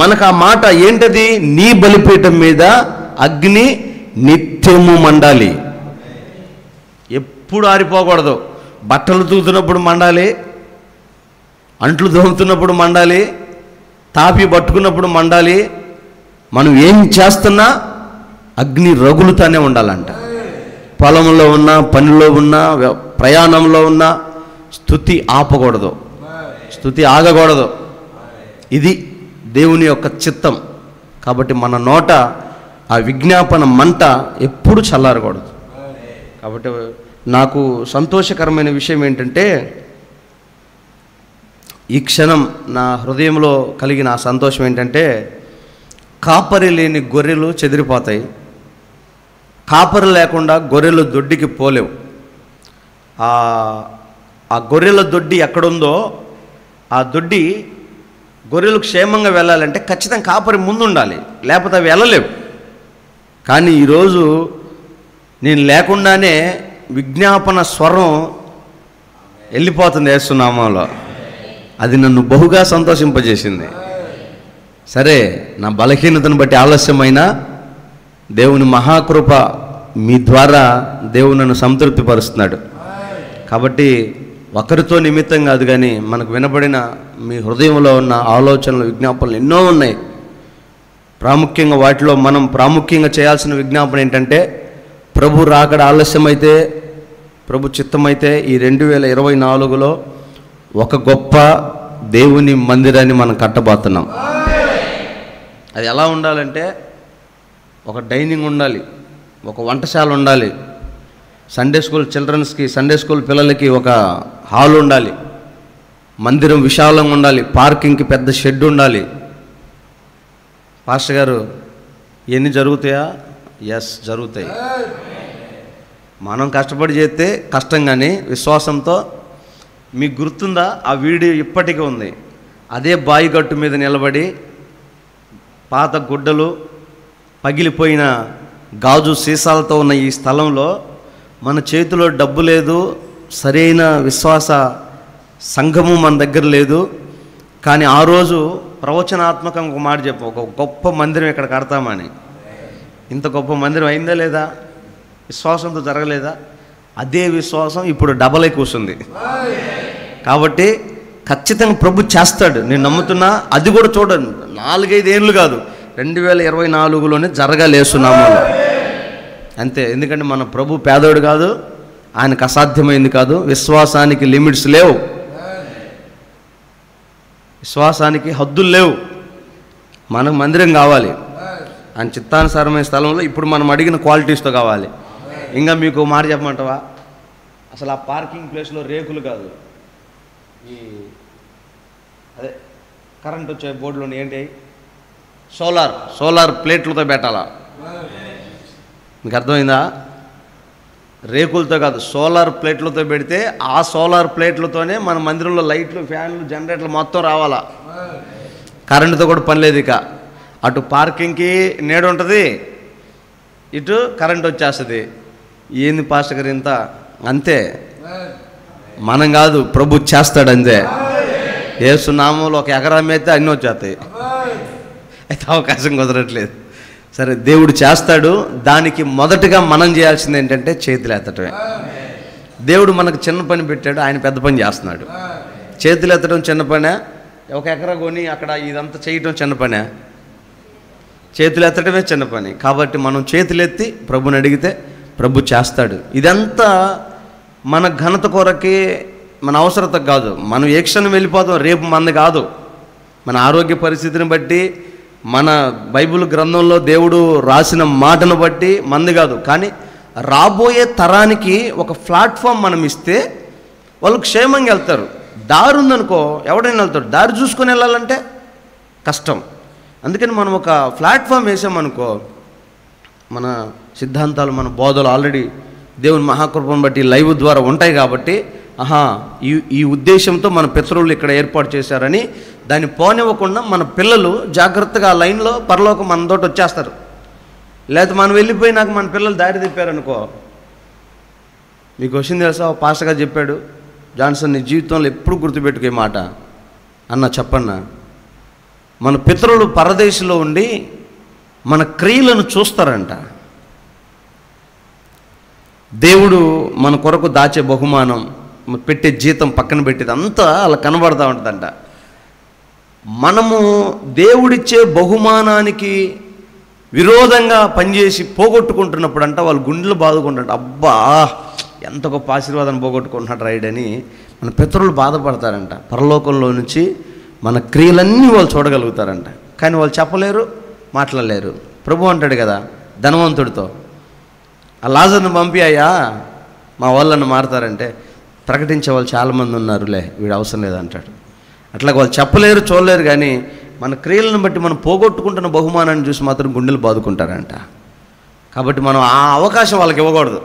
మనకు ఆ మాట ఏంటది? నీ బలిపీఠం మీద అగ్ని నిత్యము మండాలి, ఎప్పుడు ఆరిపోకూడదు. బట్టలు తూతున్నప్పుడు మండాలి, అంట్లు దోముతున్నప్పుడు మండాలి, తాపి పట్టుకున్నప్పుడు మండాలి. మనం ఏం చేస్తున్నా అగ్ని రగులుతానే ఉండాలంట. పొలంలో ఉన్నా, పనిలో ఉన్నా, ప్రయాణంలో ఉన్నా స్తుతి ఆపకూడదు, స్తుతి ఆగకూడదు. ఇది దేవుని యొక్క చిత్తం. కాబట్టి మన నోట ఆ విజ్ఞాపన మంట ఎప్పుడు చల్లారకూడదు. కాబట్టి నాకు సంతోషకరమైన విషయం ఏంటంటే, ఈ క్షణం నా హృదయంలో కలిగిన ఆ సంతోషం ఏంటంటే, కాపరి లేని గొర్రెలు చెదిరిపోతాయి. కాపరి లేకుండా గొర్రెలు దొడ్డికి పోలేవు. ఆ గొర్రెల దొడ్డి ఎక్కడుందో ఆ దొడ్డి గొర్రెలు క్షేమంగా వెళ్ళాలంటే ఖచ్చితంగా కాపరి ముందు ఉండాలి, లేకపోతే అవి వెళ్ళలేవు. కానీ ఈరోజు నేను లేకుండానే విజ్ఞాపన స్వరం వెళ్ళిపోతుంది యేసునామంలో. అది నన్ను బహుగా సంతోషింపజేసింది. సరే, నా బలహీనతను బట్టి ఆలస్యమైన దేవుని మహాకృప మీ ద్వారా దేవుడు నన్ను సంతృప్తిపరుస్తున్నాడు. కాబట్టి ఒకరితో నిమిత్తం కాదు, కానీ మనకు వినబడిన మీ హృదయంలో ఉన్న ఆలోచనలు, విజ్ఞాపనలు ఎన్నో ఉన్నాయి. ప్రాముఖ్యంగా వాటిలో మనం ప్రాముఖ్యంగా చేయాల్సిన విజ్ఞాపన ఏంటంటే, ప్రభు రాకడ ఆలస్యమైతే, ప్రభు చిత్తమైతే ఈ 2024లో ఒక గొప్ప దేవుని మందిరాన్ని మనం కట్టబోతున్నాం. అది ఎలా ఉండాలంటే, ఒక డైనింగ్ ఉండాలి, ఒక వంటశాల ఉండాలి, సండే స్కూల్ చిల్డ్రన్స్కి, సండే స్కూల్ పిల్లలకి ఒక హాల్ ఉండాలి, మందిరం విశాలంగా ఉండాలి, పార్కింగ్కి పెద్ద షెడ్ ఉండాలి. పాస్టర్ గారు, ఇవన్నీ జరుగుతాయా? ఎస్, జరుగుతాయి. మనం కష్టపడి చేస్తే కష్టం, కానీ విశ్వాసంతో. మీకు గుర్తుందా? ఆ వీడియో ఇప్పటికీ ఉంది. అదే బాయి గట్టు మీద నిలబడి పాత గుడ్డలు, పగిలిపోయిన గాజు సీసాలతో ఉన్న ఈ స్థలంలో మన చేతిలో డబ్బు లేదు, సరైన విశ్వాస సంఘము మన దగ్గర లేదు. కానీ ఆ రోజు ప్రవచనాత్మకంగా ఒక మాట చెప్పు, ఒక గొప్ప మందిరం ఇక్కడ కడతామని. ఇంత గొప్ప మందిరం అయిందా లేదా? విశ్వాసంతో జరగలేదా? అదే విశ్వాసం ఇప్పుడు డబల్ అయి కూర్చుంది. కాబట్టి ఖచ్చితంగా ప్రభు చేస్తాడు, నేను నమ్ముతున్నా. అది కూడా చూడండి, 4-5 ఏళ్ళు కాదు, 2024లోనే జరగలేస్తున్నాము అంతే. ఎందుకంటే మన ప్రభు పేదోడు కాదు, ఆయనకు అసాధ్యమైంది కాదు. విశ్వాసానికి లిమిట్స్ లేవు, విశ్వాసానికి హద్దులు లేవు. మనకు మందిరం కావాలి, ఆయన చిత్తానుసారమైన స్థలంలో ఇప్పుడు మనం అడిగిన క్వాలిటీస్తో కావాలి. ఇంకా మీకు మాట చెప్పమంటావా? అసలు ఆ పార్కింగ్ ప్లేస్లో రేకులు కాదు, ఈ అదే కరెంట్ వచ్చే బోర్డులో ఏంటి, సోలార్ ప్లేట్లతో పెట్టాలా. మీకు అర్థమైందా? రేకులతో కాదు, సోలార్ ప్లేట్లతో పెడితే ఆ సోలార్ ప్లేట్లతోనే మన మందిరంలో లైట్లు, ఫ్యాన్లు, జనరేటర్లు మొత్తం రావాలా. కరెంటుతో కూడా పని లేదు. ఇక అటు పార్కింగ్కి నీడ ఉంటుంది, ఇటు కరెంట్ వచ్చేస్తుంది. ఏంది పాస్టర్ గారు ఇంత? అంతే, మనం కాదు, ప్రభు చేస్తాడు అంతే. యేసు నామంలో ఒక ఎకరం అయితే అన్నీ వచ్చేస్తాయి. అయితే అవకాశం కుదరట్లేదు. సరే, దేవుడు చేస్తాడు. దానికి మొదటగా మనం చేయాల్సింది ఏంటంటే చేతులు ఎత్తటమే. దేవుడు మనకు చిన్న పని పెట్టాడు, ఆయన పెద్ద పని చేస్తున్నాడు. చేతులు ఎత్తడం చిన్న పనే? ఒక ఎకరా కొని అక్కడ ఇదంతా చేయటం చిన్న పనే? చేతులు ఎత్తడమే చిన్న పని. కాబట్టి మనం చేతులెత్తి ప్రభుని అడిగితే ప్రభు చేస్తాడు. ఇదంతా మన ఘనత కొరకే, మన అవసరత కాదు. మనం ఏ క్షణం వెళ్ళిపోతాం, రేపు మనది కాదు. మన ఆరోగ్య పరిస్థితిని బట్టి, మన బైబిల్ గ్రంథంలో దేవుడు రాసిన మాటను బట్టి మంది కాదు. కానీ రాబోయే తరానికి ఒక ప్లాట్ఫామ్ మనం ఇస్తే వాళ్ళు క్షేమంగా వెళ్తారు. దారి ఉందనుకో, ఎవడైనా వెళ్తాడు. దారి చూసుకొని వెళ్ళాలంటే కష్టం. అందుకని మనం ఒక ప్లాట్ఫామ్ వేసామనుకో, మన సిద్ధాంతాలు, మన బోధలు ఆల్రెడీ దేవుని మహాకృపను బట్టి లైవ్ ద్వారా ఉంటాయి. కాబట్టి ఈ ఉద్దేశంతో మన పితరులు ఇక్కడ ఏర్పాటు చేశారని దాన్ని పోనివ్వకుండా మన పిల్లలు జాగ్రత్తగా ఆ లైన్లో పరలోకం మనతోటి వచ్చేస్తారు. లేకపోతే మనం వెళ్ళిపోయినాక మన పిల్లలు దారి తిప్పారనుకో, మీకు వచ్చింది తెలుసా? పాస్టర్ గారు చెప్పాడు, జాన్సన్ నీ జీవితంలో ఎప్పుడు గుర్తుపెట్టుకునే మాట అన్న చెప్పన్నా, మన పితరులు పరదేశంలో ఉండి మన క్రియలను చూస్తారంట. దేవుడు మన కొరకు దాచే బహుమానం, పెట్టే జీతం పక్కన పెట్టేది అంతా అలా కనబడతా ఉంటుందంట. మనము దేవుడిచ్చే బహుమానానికి విరోధంగా పనిచేసి పోగొట్టుకుంటున్నప్పుడు అంట వాళ్ళు గుండెలు బాదుకుంటారంట. అబ్బా, ఎంత గొప్ప ఆశీర్వాదాన్ని పోగొట్టుకుంటున్నాడు రైడని మన పితరులు బాధపడతారంట. పరలోకంలో నుంచి మన క్రియలన్నీ వాళ్ళు చూడగలుగుతారంట. కానీ వాళ్ళు చెప్పలేరు, మాట్లాడలేరు. ప్రభు అంటాడు కదా ధనవంతుడితో, ఆ లాజర్ను పంపియ్యా మా వాళ్ళని మారుతారంటే, ప్రకటించే వాళ్ళు చాలామంది ఉన్నారులే, వీడు అవసరం లేదంటాడు. అట్లా వాళ్ళు చెప్పలేరు, చూడలేరు. కానీ మన క్రియలను బట్టి మనం పోగొట్టుకుంటున్న బహుమానాన్ని చూసి మాత్రం గుండెలు బాదుకుంటారంట. కాబట్టి మనం ఆ అవకాశం వాళ్ళకి ఇవ్వకూడదు.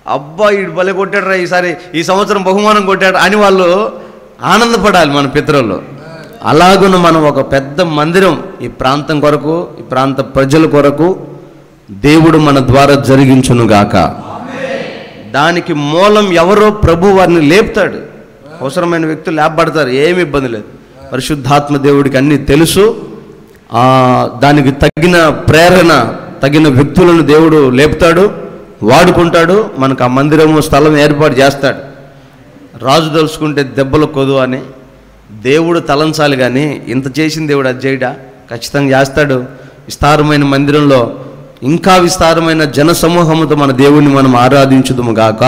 అబ్బా వీడు భలే కొట్టాడు, ఈసారి ఈ సంవత్సరం బహుమానం కొట్టాడు అని వాళ్ళు ఆనందపడాలి మన పితరులు. అలాగున మనం ఒక పెద్ద మందిరం ఈ ప్రాంతం కొరకు, ఈ ప్రాంత ప్రజల కొరకు దేవుడు మన ద్వారా జరిగించునుగాక. దానికి మూలం ఎవరో ప్రభు వారిని లేపుతాడు. అవసరమైన వ్యక్తులు లేపబడతారు, ఏమి ఇబ్బంది లేదు. పరిశుద్ధాత్మ దేవుడికి అన్నీ తెలుసు. దానికి తగిన ప్రేరణ, తగిన వ్యక్తులను దేవుడు లేపుతాడు, వాడుకుంటాడు. మనకు ఆ మందిరము స్థలం ఏర్పాటు చేస్తాడు. రాజు తలుచుకుంటే దెబ్బలు కొదు అని దేవుడు తలంచాలి. కానీ ఇంత చేసిన దేవుడు అది చేయడా? ఖచ్చితంగా చేస్తాడు. విస్తారమైన మందిరంలో ఇంకా విస్తారమైన జన సమూహముతో మన దేవుణ్ణి మనం ఆరాధించుదుము గాక.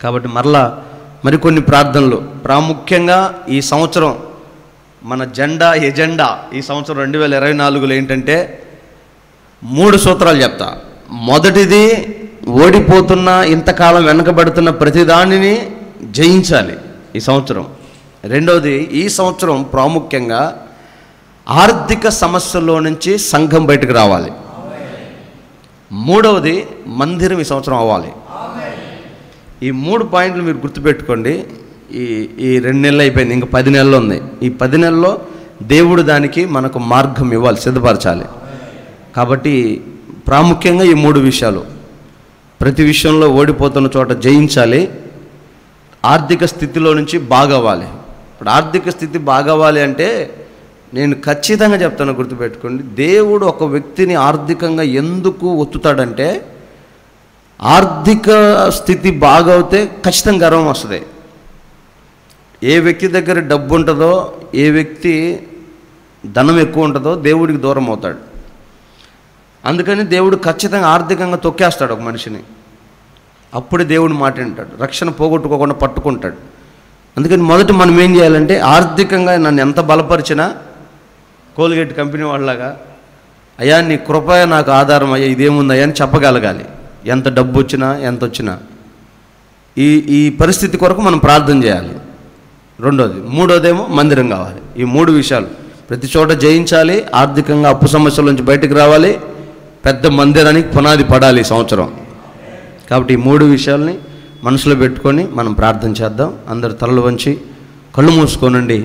కాబట్టి మరలా మరికొన్ని ప్రార్థనలు. ప్రాముఖ్యంగా ఈ సంవత్సరం మన ఎజెండా ఈ సంవత్సరం 2024లో ఏంటంటే 3 సూత్రాలు చెప్తా. మొదటిది, ఓడిపోతున్న, ఇంతకాలం వెనకబడుతున్న ప్రతిదానిని జయించాలి ఈ సంవత్సరం. రెండవది, ఈ సంవత్సరం ప్రాముఖ్యంగా ఆర్థిక సమస్యల్లో నుంచి సంఘం బయటకు రావాలి. మూడవది, మందిరం ఈ సంవత్సరం అవ్వాలి. ఈ 3 పాయింట్లు మీరు గుర్తుపెట్టుకోండి. ఈ 2 నెలలు అయిపోయింది, ఇంకా 10 నెలలు ఉంది. ఈ 10 నెలల్లో దేవుడు దానికి మనకు మార్గం ఇవ్వాలి, సిద్ధపరచాలి. కాబట్టి ప్రాముఖ్యంగా ఈ 3 విషయాలు. ప్రతి విషయంలో ఓడిపోతున్న చోట జయించాలి, ఆర్థిక స్థితిలో నుంచి బాగవ్వాలి. ఇప్పుడు ఆర్థిక స్థితి బాగవ్వాలి అంటే నేను ఖచ్చితంగా చెప్తాను, గుర్తుపెట్టుకోండి. దేవుడు ఒక వ్యక్తిని ఆర్థికంగా ఎందుకు ఒత్తుతాడంటే, ఆర్థిక స్థితి బాగవుతే ఖచ్చితంగా గర్వం వస్తుంది. ఏ వ్యక్తి దగ్గర డబ్బు ఉంటుందో, ఏ వ్యక్తి ధనం ఎక్కువ ఉంటుందో దేవుడికి దూరం అవుతాడు. అందుకని దేవుడు ఖచ్చితంగా ఆర్థికంగా తొక్కేస్తాడు ఒక మనిషిని. అప్పుడే దేవుడు మాట వింటాడు, రక్షణ పోగొట్టుకోకుండా పట్టుకుంటాడు. అందుకని మొదట మనం ఏం చేయాలంటే, ఆర్థికంగా నన్ను ఎంత బలపరిచినా కోల్గేట్ కంపెనీ వాళ్ళలాగా, అయ్యా నీ కృప నాకు ఆధారం, అయ్యా ఇదేముందయ్యా అని చెప్పగలగాలి. ఎంత డబ్బు వచ్చినా, ఎంత వచ్చినా ఈ పరిస్థితి కొరకు మనం ప్రార్థన చేయాలి. రెండోది. మూడోదేమో మందిరం కావాలి. ఈ 3 విషయాలు ప్రతి చోట జయించాలి, ఆర్థికంగా అప్పు సమస్యల నుంచి బయటకు రావాలి, పెద్ద మందిరానికి పునాది పడాలి ఈ సంవత్సరం. కాబట్టి ఈ 3 విషయాల్ని మనసులో పెట్టుకొని మనం ప్రార్థన చేద్దాం. అందరు తలలు వంచి కళ్ళు మూసుకోనండి.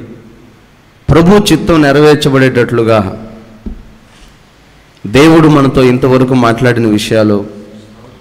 ప్రభు చిత్తం నెరవేర్చబడేటట్లుగా దేవుడు మనతో ఇంతవరకు మాట్లాడిన విషయాలు